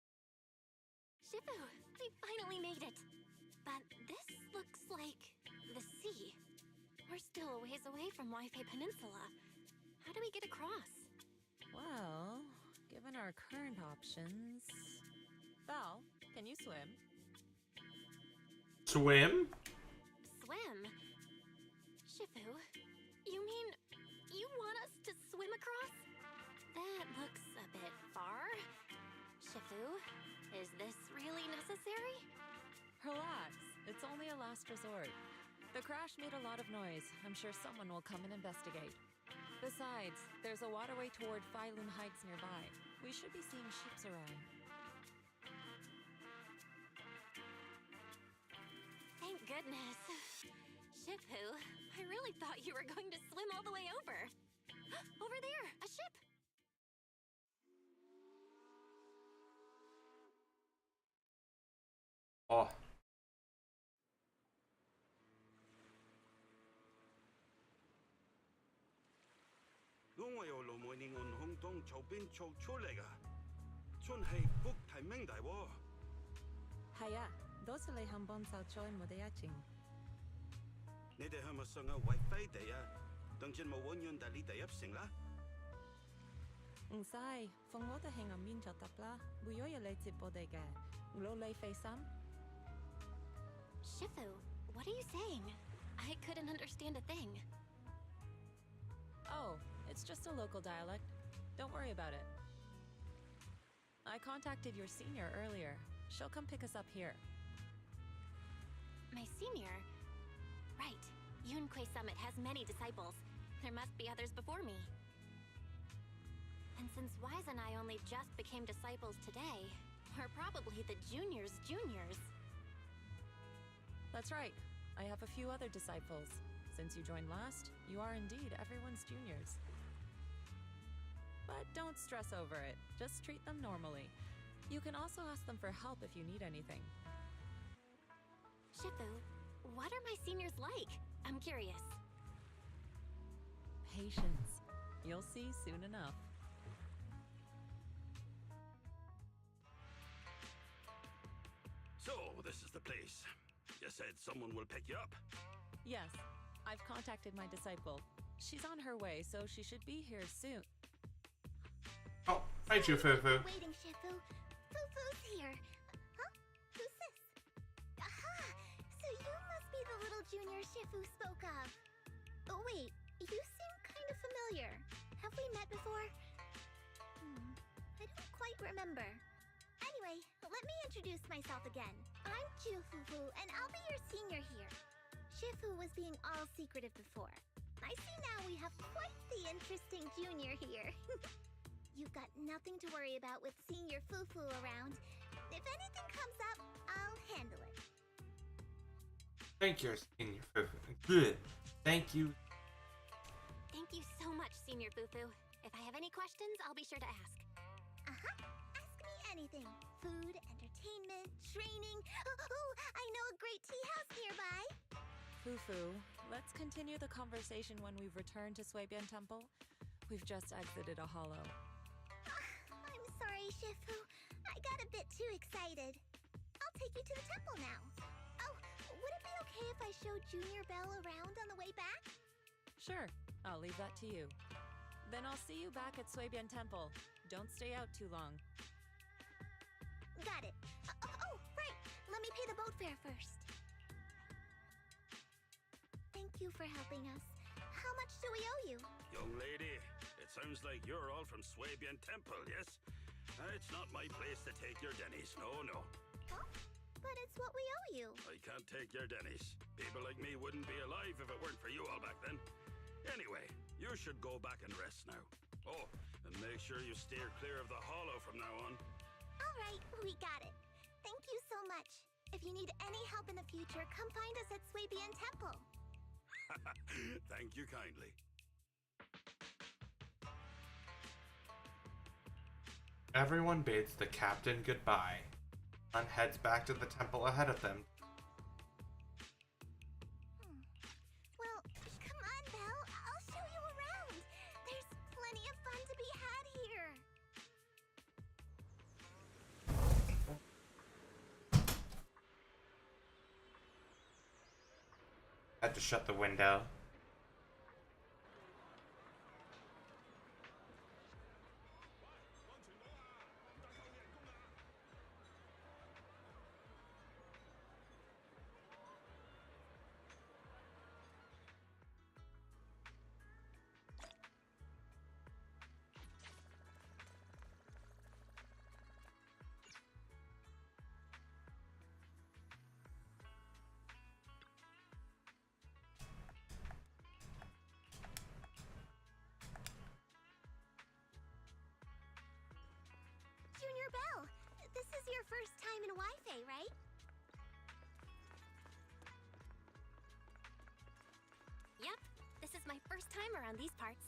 Shifu, we finally made it. But this looks like the sea. We're still a ways away from Waifei Peninsula. How do we get across? Well, given our current options... Val, can you swim? Swim? Swim? Shifu, you mean you want us to swim across? That looks a bit far. Shifu, is this really necessary? Relax, it's only a last resort. The crash made a lot of noise. I'm sure someone will come and investigate. Besides, there's a waterway toward Failun Heights nearby. We should be seeing ships around. Thank goodness. Shifu, I really thought you were going to swim all the way over. Over there, a ship! Oh. Hiya, 多謝你肯幫手載我哋一程。你哋係咪上嘅惠飛地啊？當陣冇揾樣大呢地入城啦？唔使，放我哋喺入面就得啦。會有人嚟接我哋嘅，攞你費心。Shifu, what are you saying? I couldn't understand a thing. Oh, it's just a local dialect. Don't worry about it. I contacted your senior earlier. She'll come pick us up here. My senior? Right. Yunquei Summit has many disciples. There must be others before me. And since Wise and I only just became disciples today, we're probably the juniors' juniors. That's right. I have a few other disciples. Since you joined last, you are indeed everyone's juniors. But don't stress over it. Just treat them normally. You can also ask them for help if you need anything. Shifu, what are my seniors like? I'm curious. Patience. You'll see soon enough. So, this is the place. You said someone will pick you up. Yes, I've contacted my disciple. She's on her way, so she should be here soon. Oh, hi, Fufu. Waiting, Shifu. Fufu's here. Huh? Who's this? Aha! So you must be the little junior Shifu spoke of. Oh, wait. You seem kind of familiar. Have we met before? I don't quite remember. Anyway, let me introduce myself again. I'm Fufu, and I'll be your senior here. Shifu was being all secretive before. I see now we have quite the interesting junior here. You've got nothing to worry about with senior Fufu around. If anything comes up, I'll handle it. Thank you, Senior Fufu. Good. Thank you. Thank you so much, Senior Fufu. If I have any questions, I'll be sure to ask. Ask me anything. Food, entertainment, training. Oh, I know a great tea house nearby. Fufu, let's continue the conversation when we've returned to Suibian Temple. We've just exited a hollow. I'm sorry, Shifu. I got a bit too excited. I'll take you to the temple now. Oh, would it be okay if I show Junior Bell around on the way back? Sure, I'll leave that to you. Then I'll see you back at Suibian Temple. Don't stay out too long. Got it. Oh, right. Let me pay the boat fare first. Thank you for helping us. How much do we owe you? Young lady, it sounds like you're all from Suibian Temple, yes? It's not my place to take your Denny's, no. Huh? But it's what we owe you. I can't take your Denny's. People like me wouldn't be alive if it weren't for you all back then. Anyway, you should go back and rest now. Oh, and make sure you steer clear of the hollow from now on. All right, we got it. Thank you so much. If you need any help in the future, come find us at Suibian Temple. Thank you kindly. Everyone bids the captain goodbye and heads back to the temple ahead of them. Well, come on, Belle. I'll show you around. There's plenty of fun to be had here. Had to shut the window. Junior Belle, this is your first time in Wi-Fi, right? Yep, this is my first time around these parts.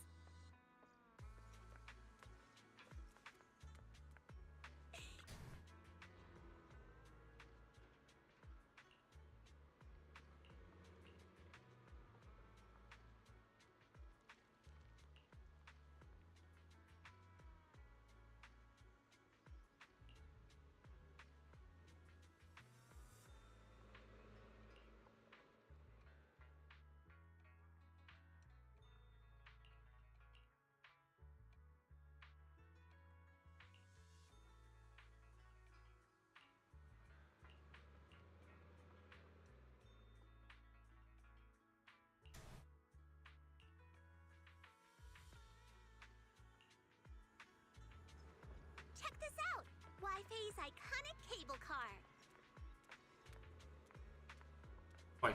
Check this out! Wi-Fi's iconic cable car. Wait.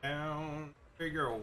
Down we go.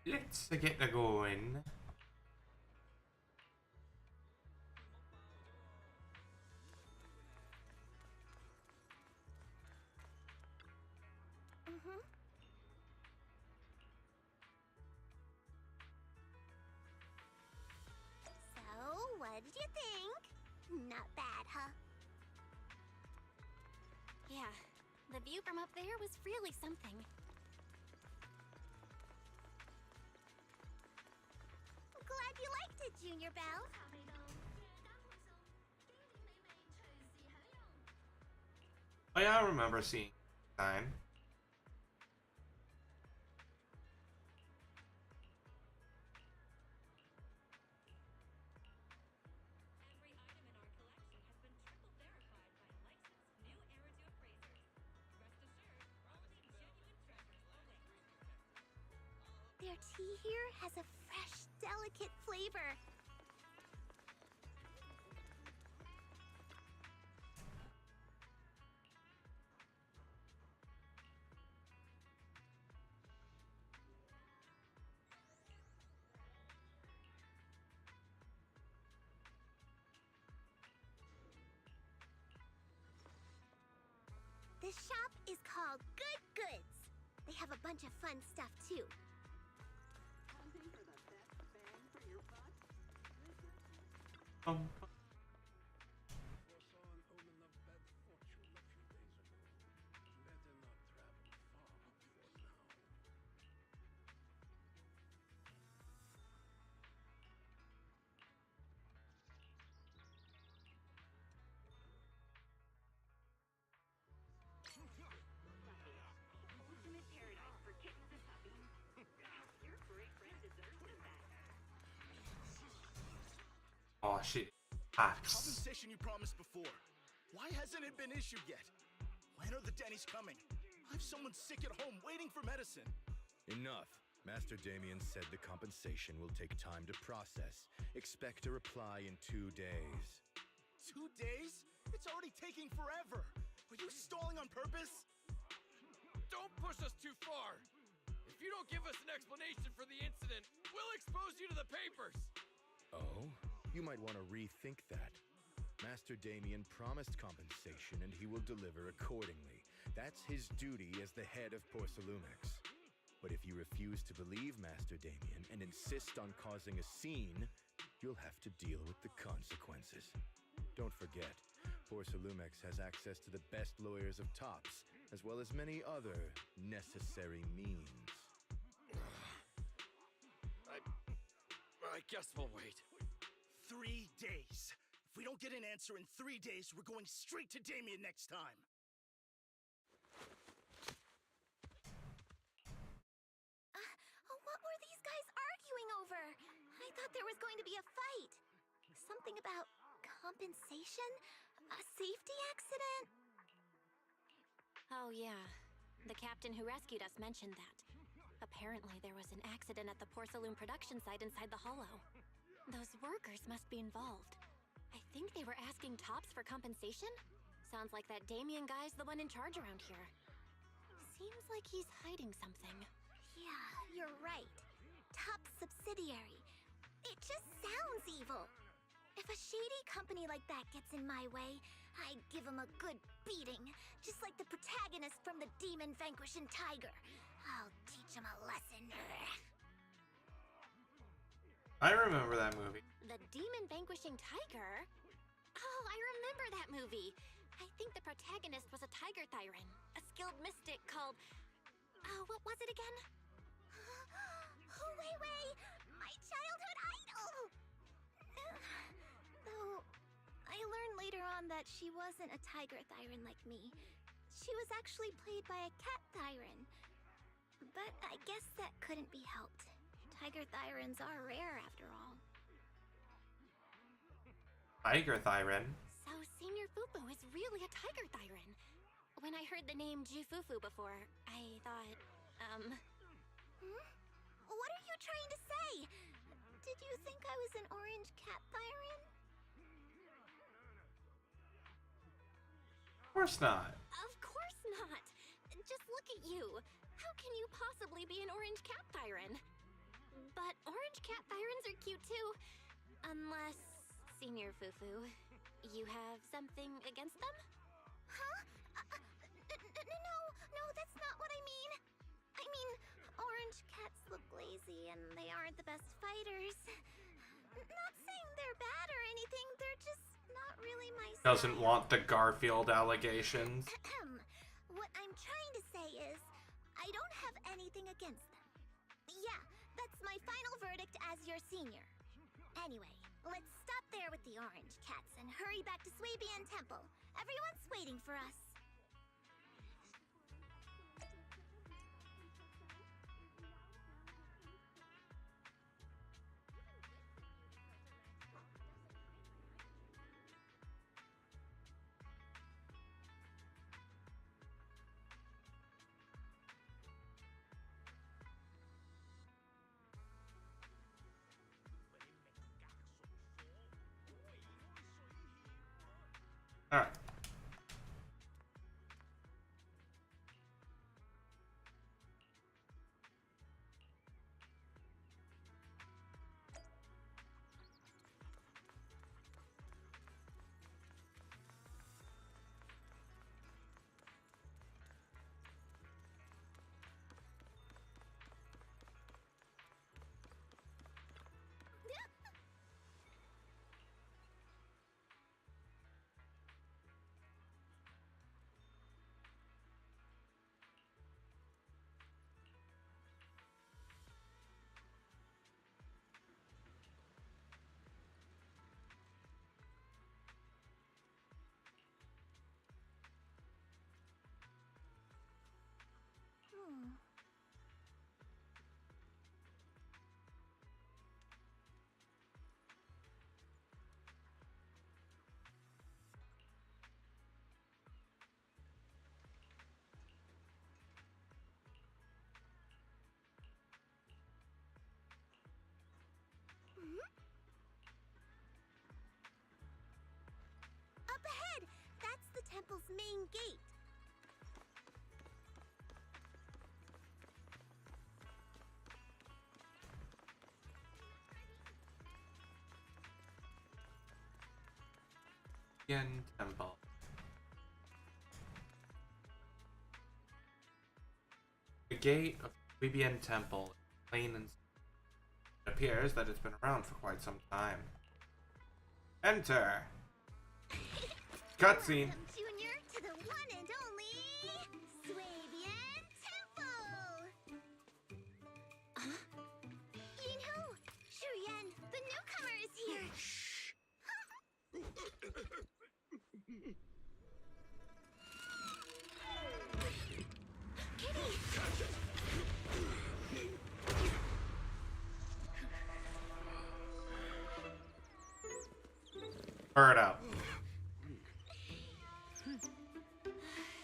Let's get going. So, what did you think? Not bad, huh? Yeah, the view from up there was really something. Glad you liked it, Junior Belle. Oh yeah, I remember seeing time. Their tea here has a fresh, delicate flavor. This shop is called Good Goods. They have a bunch of fun stuff too. Um, oh shit. Axe. Compensation you promised before. Why hasn't it been issued yet? When are the Denny's coming? I have someone sick at home waiting for medicine. Enough. Master Damien said the compensation will take time to process. Expect a reply in 2 days. 2 days? It's already taking forever. Are you stalling on purpose? Don't push us too far. If you don't give us an explanation for the incident, we'll expose you to the papers. Oh? You might want to rethink that. Master Damien promised compensation and he will deliver accordingly. That's his duty as the head of Porcelumex. But if you refuse to believe Master Damien and insist on causing a scene, you'll have to deal with the consequences. Don't forget, Porcelumex has access to the best lawyers of Tops, as well as many other necessary means. I guess we'll wait. 3 days. If we don't get an answer in 3 days, we're going straight to Damien next time. What were these guys arguing over? I thought there was going to be a fight. Something about compensation? A safety accident? Oh, yeah. The captain who rescued us mentioned that. Apparently, there was an accident at the Porcelain production site inside the Hollow. Those workers must be involved. I think they were asking Tops for compensation? Sounds like that Damien guy's the one in charge around here. Seems like he's hiding something. Yeah, you're right. Tops subsidiary. It just sounds evil. If a shady company like that gets in my way, I'd give him a good beating, just like the protagonist from the Demon Vanquishing Tiger. I'll teach him a lesson. I remember that movie. The Demon Vanquishing Tiger? Oh, I remember that movie. I think the protagonist was a tiger thyran, a skilled mystic called... what was it again? Wei, my childhood idol! Though, I learned later on that she wasn't a tiger thyran like me. She was actually played by a cat thyran. But I guess that couldn't be helped. Tiger thyrans are rare after all. Tiger Thyran. So Senior Fufu is really a tiger thyran. When I heard the name Jufufu before, I thought, What are you trying to say? Did you think I was an orange cat thyran? Of course not. Of course not. Just look at you. How can you possibly be an orange cat thyran? But orange cat Byrons are cute too. Unless, Senior Fufu, you have something against them? Huh? No, that's not what I mean. I mean, orange cats look lazy and they aren't the best fighters. Not saying they're bad or anything, they're just not really my style. Doesn't want the Garfield allegations. What I'm trying to say is, I don't have anything against them. Yeah, that's my final verdict as your senior. Anyway, let's stop there with the orange cats and hurry back to Swabian Temple. Everyone's waiting for us. Alright. Up ahead! That's the temple's main gate. Temple. The gate of Swabian Temple is plain and it appears that it's been around for quite some time. Enter! Cutscene! Welcome, Junior, to the one and only Swabian Temple! Yinhu! Shuyan, the newcomer is here! Bird out.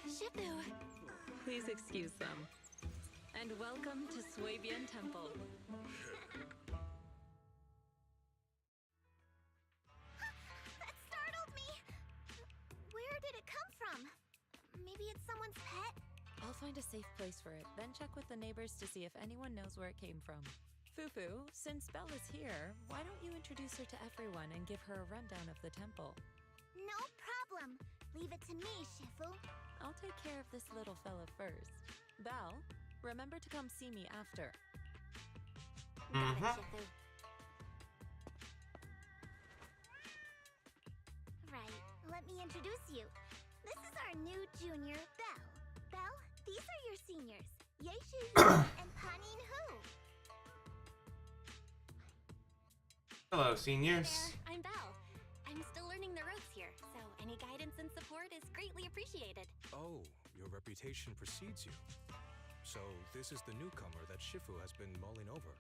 Shifu. Please excuse them. And welcome to Swabian Temple. That startled me! Where did it come from? Maybe it's someone's pet? I'll find a safe place for it, then check with the neighbors to see if anyone knows where it came from. Fufu, since Belle is here, why don't you introduce her to everyone and give her a rundown of the temple? No problem. Leave it to me, Shifu. I'll take care of this little fella first. Belle, remember to come see me after. Got it, Shifu. Right, let me introduce you. This is our new junior, Belle. Belle, these are your seniors, Yeishu and Panin Hu. Hello, seniors. Hi there, I'm Belle. I'm still learning the ropes here, so any guidance and support is greatly appreciated. Oh, your reputation precedes you. So this is the newcomer that Shifu has been mulling over.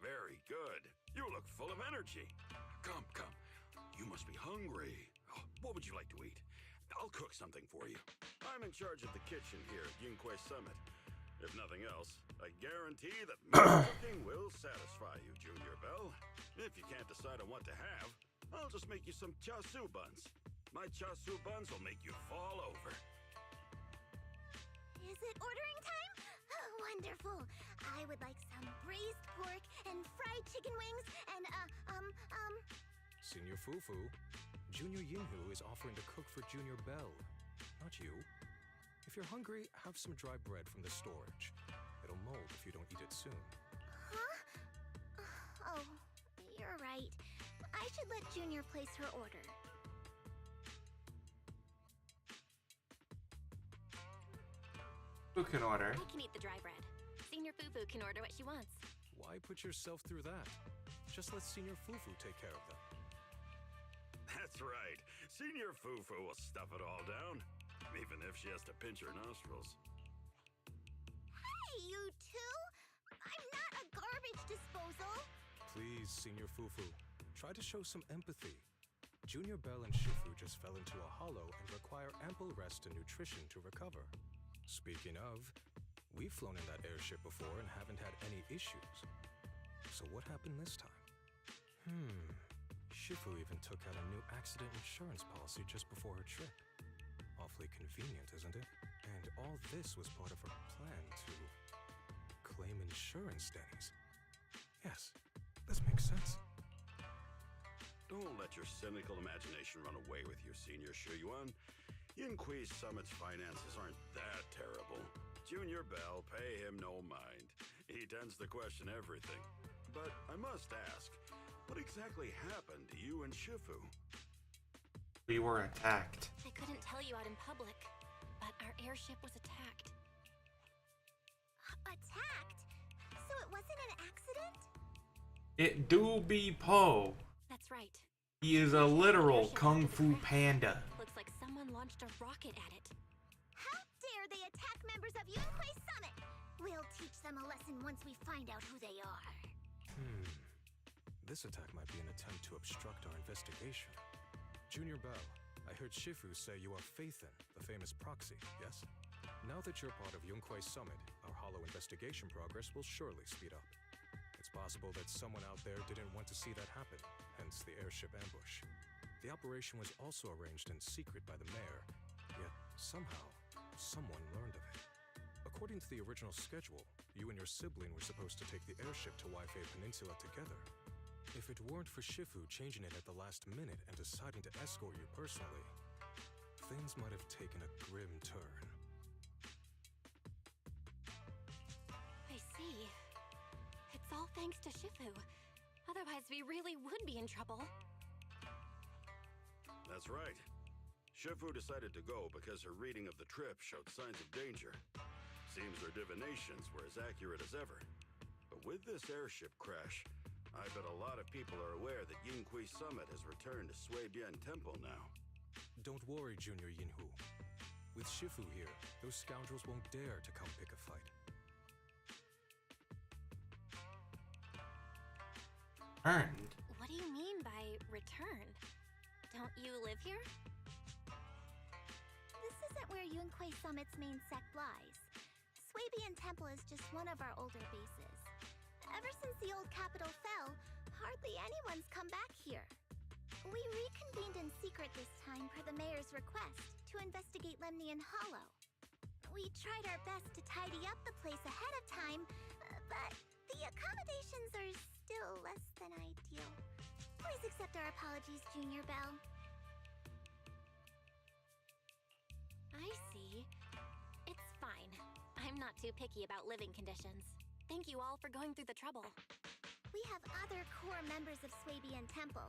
Very good. You look full of energy. Come. You must be hungry. Oh, what would you like to eat? I'll cook something for you. I'm in charge of the kitchen here at Yingque Summit. If nothing else, I guarantee that my cooking will satisfy you, Junior Belle. If you can't decide on what to have, I'll just make you some chasu buns. My chasu buns will make you fall over. Is it ordering time? Wonderful. I would like some braised pork and fried chicken wings and, Senior Fufu, Junior Yinhu is offering to cook for Junior Bell, not you. If you're hungry, have some dry bread from the storage. It'll mold if you don't eat it soon. Huh? Oh, you're right. I should let Junior place her order. Who can order? I can eat the dry bread. Senior Fufu can order what she wants. Why put yourself through that? Just let Senior Fufu take care of them. That's right. Senior Fufu will stuff it all down, even if she has to pinch her nostrils. Hey, you two! I'm not a garbage disposal! Please, Senior Fufu, try to show some empathy. Junior Bell and Shifu just fell into a hollow and require ample rest and nutrition to recover. Speaking of, we've flown in that airship before and haven't had any issues. So what happened this time? Shifu even took out a new accident insurance policy just before her trip. Awfully convenient, isn't it? And all this was part of her plan to claim insurance debts. Yes, this makes sense. Don't let your cynical imagination run away with you, Senior Shuyuan. Yinqui's Summit's finances aren't that terrible. Junior Bell, pay him no mind. He tends to question everything. But I must ask, what exactly happened to you and Shifu? We were attacked. I couldn't tell you out in public, but our airship was attacked. Attacked? So it wasn't an accident? It do be Po. That's right. He is a literal Kung Fu Panda. Looks like someone launched a rocket at it. How dare they attack members of Yunquei Summit? We'll teach them a lesson once we find out who they are. This attack might be an attempt to obstruct our investigation. Junior Bell, I heard Shifu say you are Faithin, the famous proxy, yes? Now that you're part of Yunquei Summit, our hollow investigation progress will surely speed up. It's possible that someone out there didn't want to see that happen, hence the airship ambush. The operation was also arranged in secret by the mayor, yet somehow, someone learned of it. According to the original schedule, you and your sibling were supposed to take the airship to Waifei Peninsula together. If it weren't for Shifu changing it at the last minute and deciding to escort you personally, things might have taken a grim turn. I see. It's all thanks to Shifu. Otherwise, we really would be in trouble. That's right. Shifu decided to go because her reading of the trip showed signs of danger. Seems her divinations were as accurate as ever. But with this airship crash, I bet a lot of people are aware that Yinquei Summit has returned to Suibian Temple now. Don't worry, Junior Yinhu. With Shifu here, those scoundrels won't dare to come pick a fight. Earned? What do you mean by returned? Don't you live here? This isn't where Yunquei Summit's main sect lies. Suibian Temple is just one of our older bases. Ever since the old capital fell, hardly anyone's come back here. We reconvened in secret this time per the mayor's request to investigate Lemnian Hollow. We tried our best to tidy up the place ahead of time, but the accommodations are still less than ideal. Please accept our apologies, Junior Bell. I see. It's fine. I'm not too picky about living conditions. Thank you all for going through the trouble. We have other core members of Suibian Temple.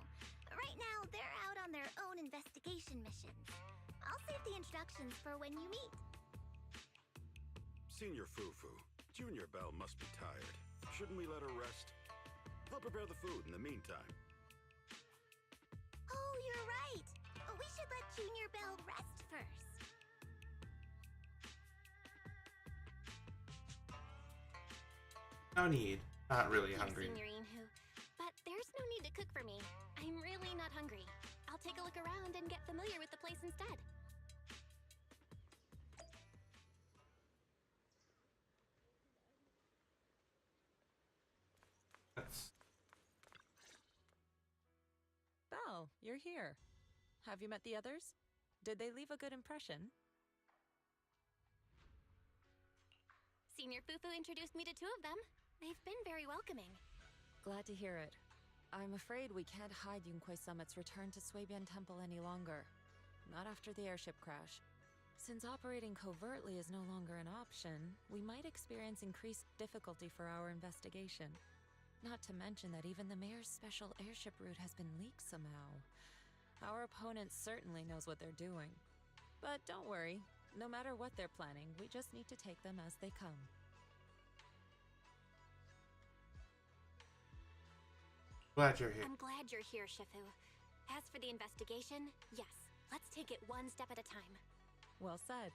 Right now, they're out on their own investigation missions. I'll save the introductions for when you meet. Senior Fufu, Junior Bell must be tired. Shouldn't we let her rest? I'll prepare the food in the meantime. Oh, you're right. We should let Junior Bell rest first. No need. Not really Thank you, hungry. Senior Yinhu. But there's no need to cook for me. I'm really not hungry. I'll take a look around and get familiar with the place instead. Belle, you're here. Have you met the others? Did they leave a good impression? Senior Fufu introduced me to two of them. They've been very welcoming. Glad to hear it. I'm afraid we can't hide Yunquei Summit's return to Suibian Temple any longer. Not after the airship crash. Since operating covertly is no longer an option, we might experience increased difficulty for our investigation. Not to mention that even the mayor's special airship route has been leaked somehow. Our opponent certainly knows what they're doing. But don't worry, no matter what they're planning, we just need to take them as they come. Glad you're here. I'm glad you're here, Shifu. As for the investigation, yes, let's take it one step at a time. Well said.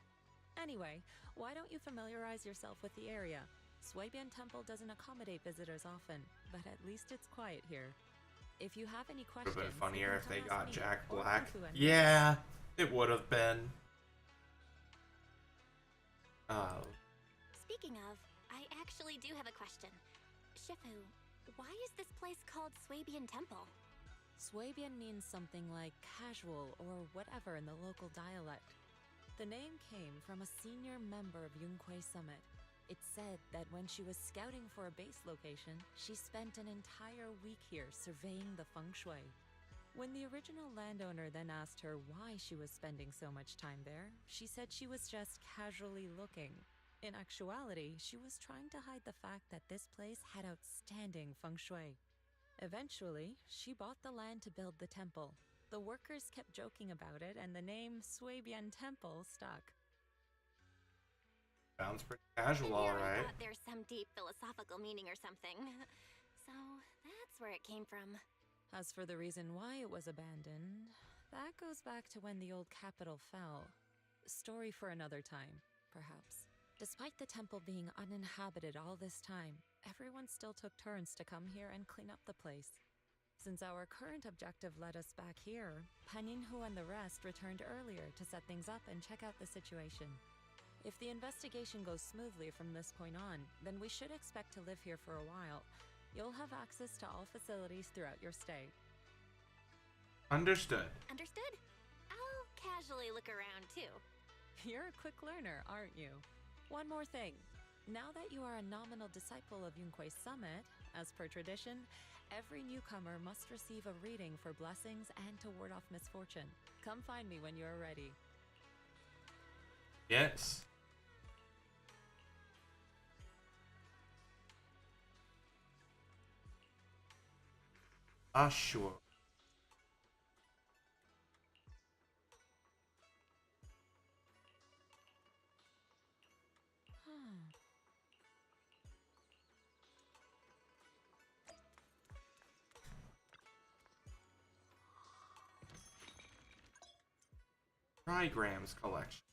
Anyway, why don't you familiarize yourself with the area? Suibian Temple doesn't accommodate visitors often, but at least it's quiet here. If you have any questions, Would have been funnier if they got me Jack or Black. Fufu anytime. Yeah, it would have been. Oh. Speaking of, I actually do have a question. Shifu, why is this place called Suibian Temple? Suibian means something like casual or whatever in the local dialect. The name came from a senior member of Yunquei Summit. It's said that when she was scouting for a base location, she spent an entire week here surveying the feng shui. When the original landowner then asked her why she was spending so much time there, she said she was just casually looking. In actuality, she was trying to hide the fact that this place had outstanding feng shui. Eventually, she bought the land to build the temple. The workers kept joking about it, and the name Suibian Temple stuck. Sounds pretty casual, Yeah, I alright. thought there's some deep philosophical meaning or something. So, that's where it came from. As for the reason why it was abandoned, that goes back to when the old capital fell. Story for another time, perhaps. Despite the temple being uninhabited all this time, everyone still took turns to come here and clean up the place. Since our current objective led us back here, Paninhu and the rest returned earlier to set things up and check out the situation. If the investigation goes smoothly from this point on, then we should expect to live here for a while. You'll have access to all facilities throughout your stay. Understood. Understood? I'll casually look around too. You're a quick learner, aren't you? One more thing. Now that you are a nominal disciple of Yunquei Summit, as per tradition, every newcomer must receive a reading for blessings and to ward off misfortune. Come find me when you are ready. Yes. Sure. Trigrams collection.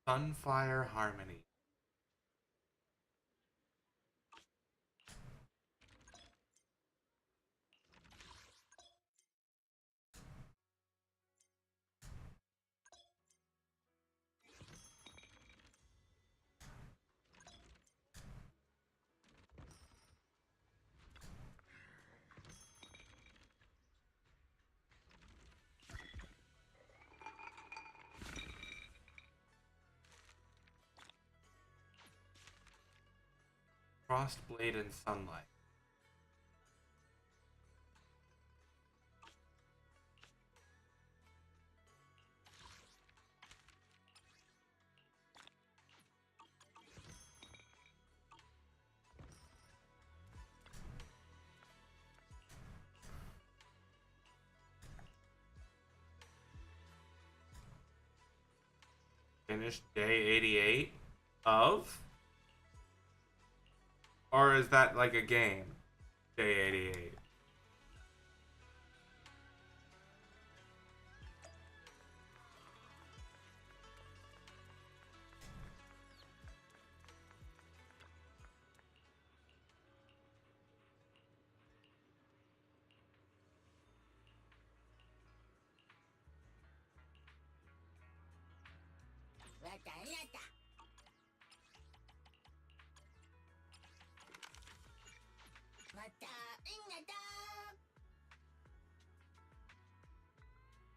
Sunfire Harmony. Frostblade and Sunlight. Finished day 88 of? Or is that like a game? Day 88. That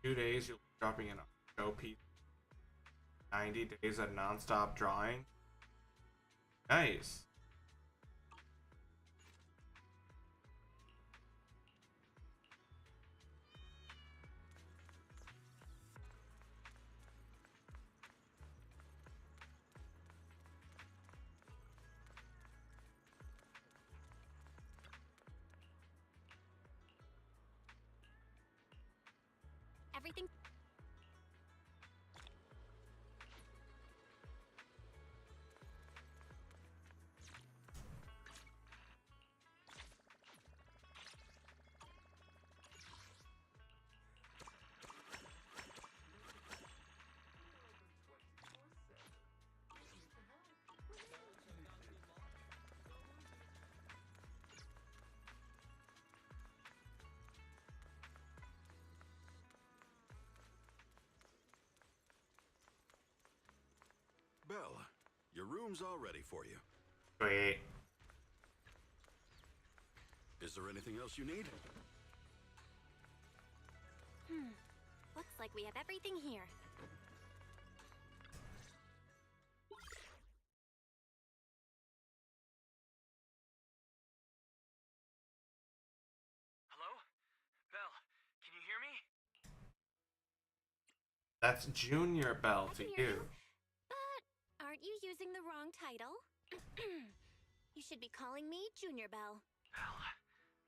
2 days, you'll be dropping in a show piece. 90 days of non-stop drawing. Nice. Everything. Belle, your room's all ready for you. Sweet. Is there anything else you need? Looks like we have everything here. Hello? Belle, can you hear me? That's Junior Bell to you. But aren't you using the wrong title? You should be calling me Junior Bell. Belle,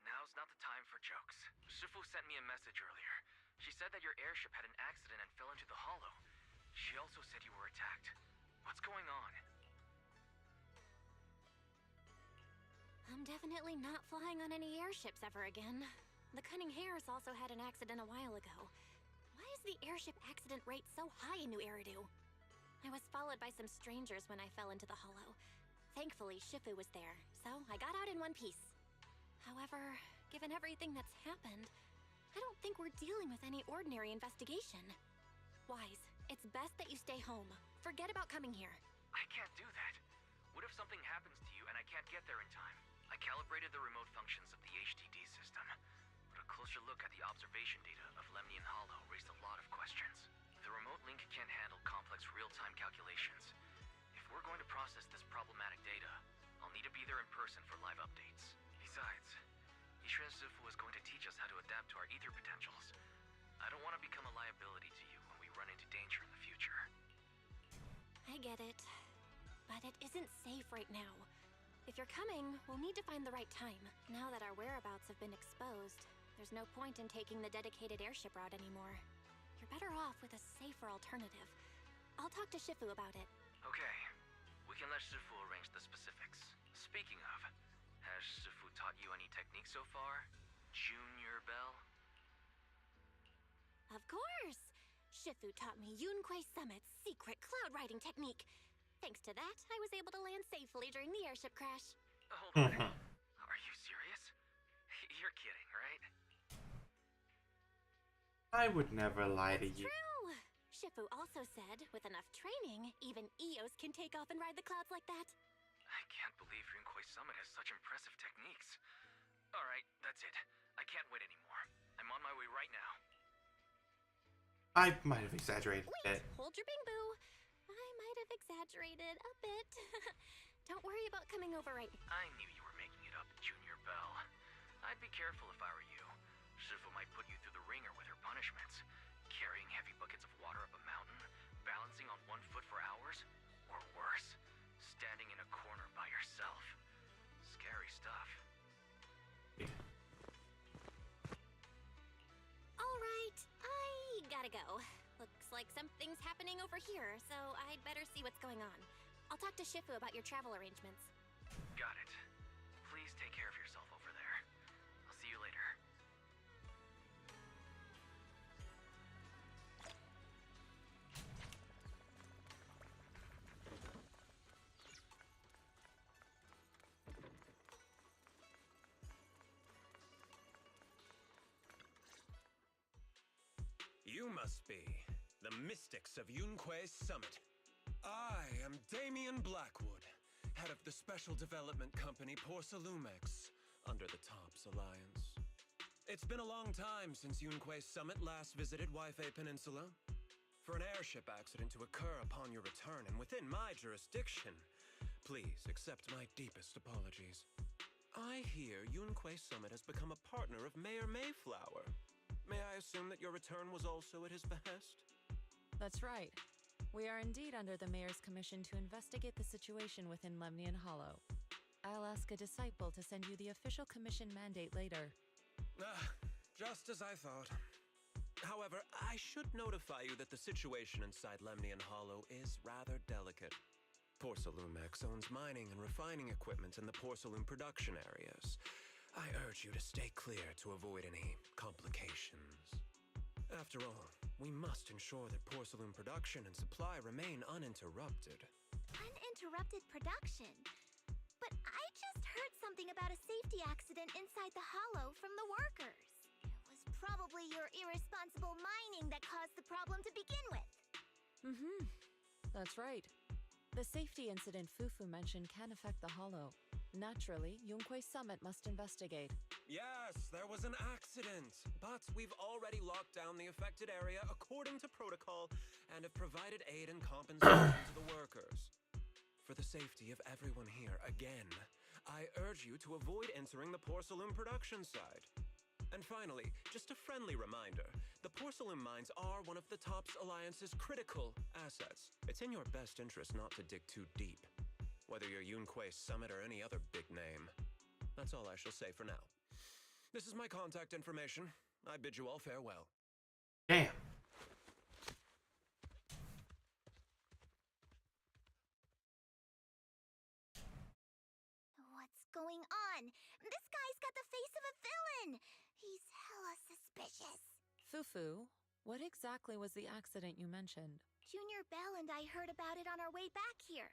now's not the time for jokes. Shifu sent me a message earlier. She said that your airship had an accident and fell into the hollow. She also said you were attacked. What's going on? I'm definitely not flying on any airships ever again. The Cunning Hares also had an accident a while ago. Why is the airship accident rate so high in New Eridu? I was followed by some strangers when I fell into the hollow. Thankfully, Shifu was there, so I got out in one piece. However, given everything that's happened, I don't think we're dealing with any ordinary investigation. Wise, it's best that you stay home. Forget about coming here. I can't do that. What if something happens to you and I can't get there in time? I calibrated the remote functions of the HDD system, but a closer look at the observation data of Lemnian Hollow raised a lot of questions. The remote link can't handle complex real-time calculations. If we're going to process this problematic data, I'll need to be there in person for live updates. Besides, Yishuan Sifu is going to teach us how to adapt to our ether potentials. I don't want to become a liability to you when we run into danger in the future. I get it. But it isn't safe right now. If you're coming, we'll need to find the right time. Now that our whereabouts have been exposed, there's no point in taking the dedicated airship route anymore. You're better off with a safer alternative. I'll talk to Shifu about it. Okay. We can let Shifu arrange the specifics. Speaking of, has Shifu taught you any techniques so far? Junior Bell? Of course! Shifu taught me Yunquei Summit's secret cloud riding technique. Thanks to that, I was able to land safely during the airship crash. Hold on. Are you serious? You're kidding, right? I would never lie to you. True! Shifu also said, with enough training, even Eos can take off and ride the clouds like that. I can't believe Yunquei Summit has such impressive techniques. Alright, that's it. I can't wait anymore. I'm on my way right now. I might have exaggerated a bit. Hold your bing boo. I might have exaggerated a bit. Don't worry about coming over right now. I knew you were making it up, Junior Bell. I'd be careful if I were you. Shifu might put you through the ringer with her punishments. Carrying heavy buckets of water up a mountain, balancing on one foot for hours, or worse, standing in a corner by yourself. Scary stuff. Alright, I gotta go. Looks like something's happening over here, so I'd better see what's going on. I'll talk to Shifu about your travel arrangements. Got it. Please take care of yourself over there. I'll see you later. You must be the mystics of Yunquei's Summit. I am Damien Blackwood, head of the Special Development Company Porcelumex, under the TOPS Alliance. It's been a long time since Yunquei Summit last visited Waifei Peninsula. For an airship accident to occur upon your return and within my jurisdiction, please accept my deepest apologies. I hear Yunquei Summit has become a partner of Mayor Mayflower. May I assume that your return was also at his behest? That's right. We are indeed under the Mayor's commission to investigate the situation within Lemnian Hollow. I'll ask a disciple to send you the official commission mandate later. Just as I thought. However, I should notify you that the situation inside Lemnian Hollow is rather delicate. Porcelumex owns mining and refining equipment in the porcelain production areas. I urge you to stay clear to avoid any complications. After all, we must ensure that porcelain production and supply remain uninterrupted. Uninterrupted production? But I just heard something about a safety accident inside the hollow from the workers. It was probably your irresponsible mining that caused the problem to begin with. That's right. The safety incident Fufu mentioned can affect the hollow. Naturally, Yunquei Summit must investigate. Yes, there was an accident, but we've already locked down the affected area according to protocol and have provided aid and compensation to the workers. For the safety of everyone here, again, I urge you to avoid entering the porcelain production side. And finally, just a friendly reminder, the porcelain mines are one of the TOPS Alliance's critical assets. It's in your best interest not to dig too deep, whether you're Yunquei Summit or any other big name. That's all I shall say for now. This is my contact information. I bid you all farewell. Damn. What's going on? This guy's got the face of a villain! He's hella suspicious. Fufu, what exactly was the accident you mentioned? Junior Bell and I heard about it on our way back here.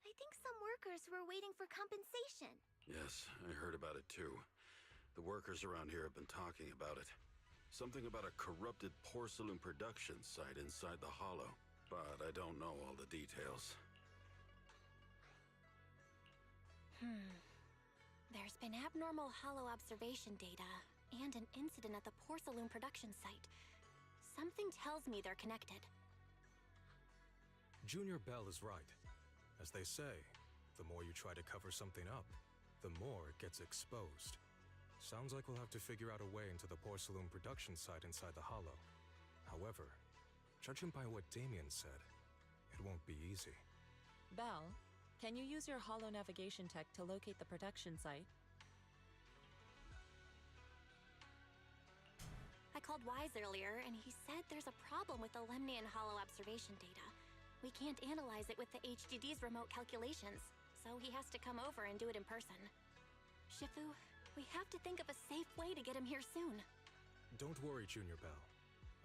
I think some workers were waiting for compensation. Yes, I heard about it too. The workers around here have been talking about it. Something about a corrupted porcelain production site inside the hollow, but I don't know all the details. There's been abnormal hollow observation data and an incident at the porcelain production site. Something tells me they're connected. Junior Bell is right. As they say, the more you try to cover something up, the more it gets exposed. Sounds like we'll have to figure out a way into the porcelain production site inside the hollow. However, judging by what Damien said, it won't be easy. Bell, can you use your hollow navigation tech to locate the production site? I called Wise earlier, and he said there's a problem with the Lemnian Hollow observation data. We can't analyze it with the HDD's remote calculations, so he has to come over and do it in person. Shifu, we have to think of a safe way to get him here soon. Don't worry, Junior Bell.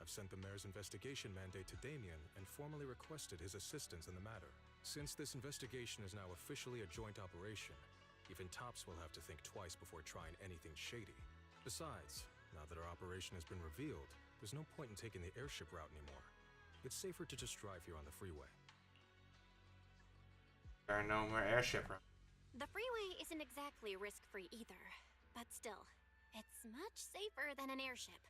I've sent the mayor's investigation mandate to Damien and formally requested his assistance in the matter. Since this investigation is now officially a joint operation, even TOPS will have to think twice before trying anything shady. Besides, now that our operation has been revealed, there's no point in taking the airship route anymore. It's safer to just drive here on the freeway. There are no more airship routes. The freeway isn't exactly risk-free either, but still, it's much safer than an airship.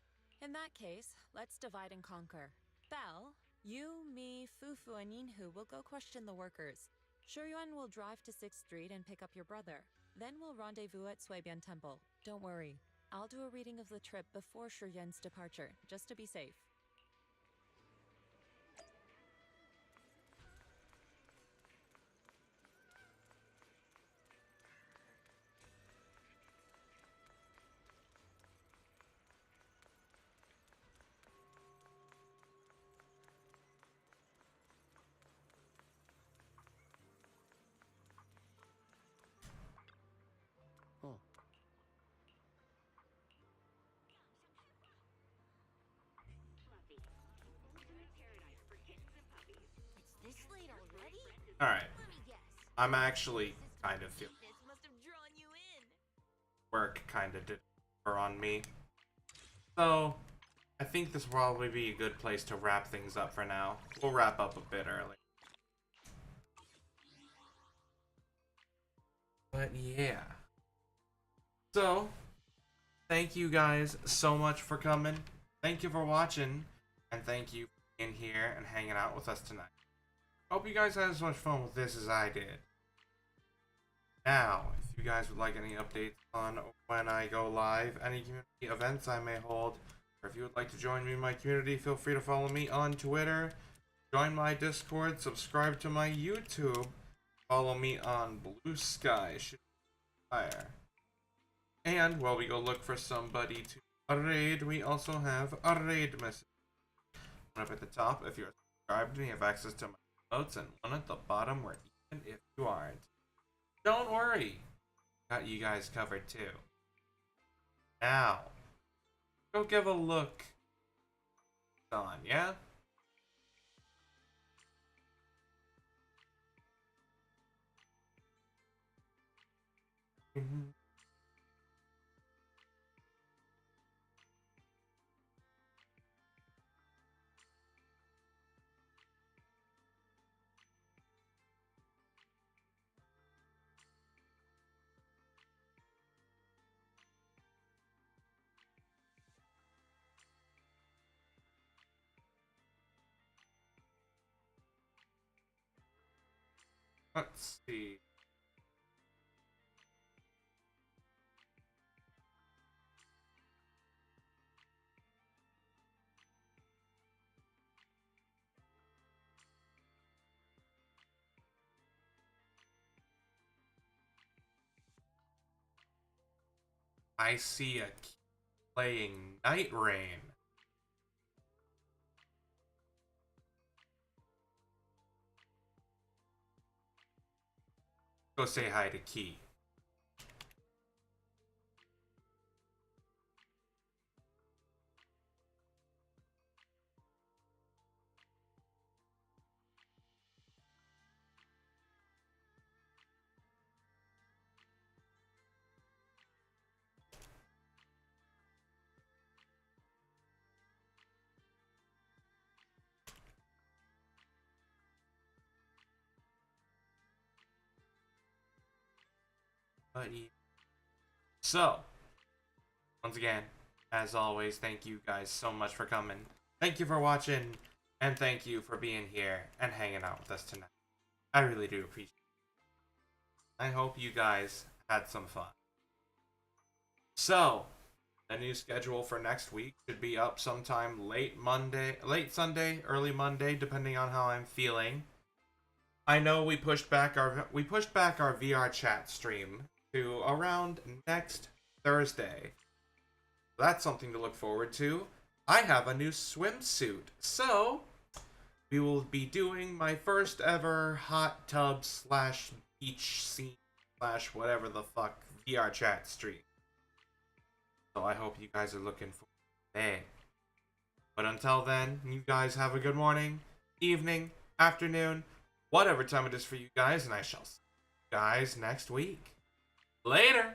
In that case, let's divide and conquer. Bell, you, me, Fufu, and Yinhu will go question the workers. Shuyuan will drive to 6th Street and pick up your brother. Then we'll rendezvous at Suibian Temple. Don't worry, I'll do a reading of the trip before Shuyuan's departure, just to be safe. It's this late already? Alright. Let me guess. I'm actually kind of feeling This must have drawn you in. work kind of did on me. So, I think this will probably be a good place to wrap things up for now. We'll wrap up a bit early. But yeah. So, thank you guys so much for coming. Thank you for watching. And thank you for being here and hanging out with us tonight. Hope you guys had as much fun with this as I did. Now, if you guys would like any updates on when I go live, any community events I may hold, or if you would like to join me in my community, feel free to follow me on Twitter, join my Discord, subscribe to my YouTube, follow me on Blue Sky, Fire. And while we go look for somebody to raid, we also have a raid message. One up at the top if you're subscribed and you have access to my notes, and one at the bottom where even if you aren't, don't worry, got you guys covered too. Now, go give a look on, yeah? Let's see. I see a key playing Night Rain. Go say hi to Key. So, once again, as always, thank you guys so much for coming. Thank you for watching, and thank you for being here and hanging out with us tonight. I really do appreciate it. I hope you guys had some fun. So, the new schedule for next week should be up sometime late Sunday, early Monday, depending on how I'm feeling. I know we pushed back our VR chat stream to around next Thursday. That's something to look forward to. I have a new swimsuit, so we will be doing my first ever hot tub / beach scene / whatever the fuck VR chat stream. So I hope you guys are looking forward to that. But until then, you guys have a good morning, evening, afternoon, whatever time it is for you guys, and I shall see you guys next week. Later!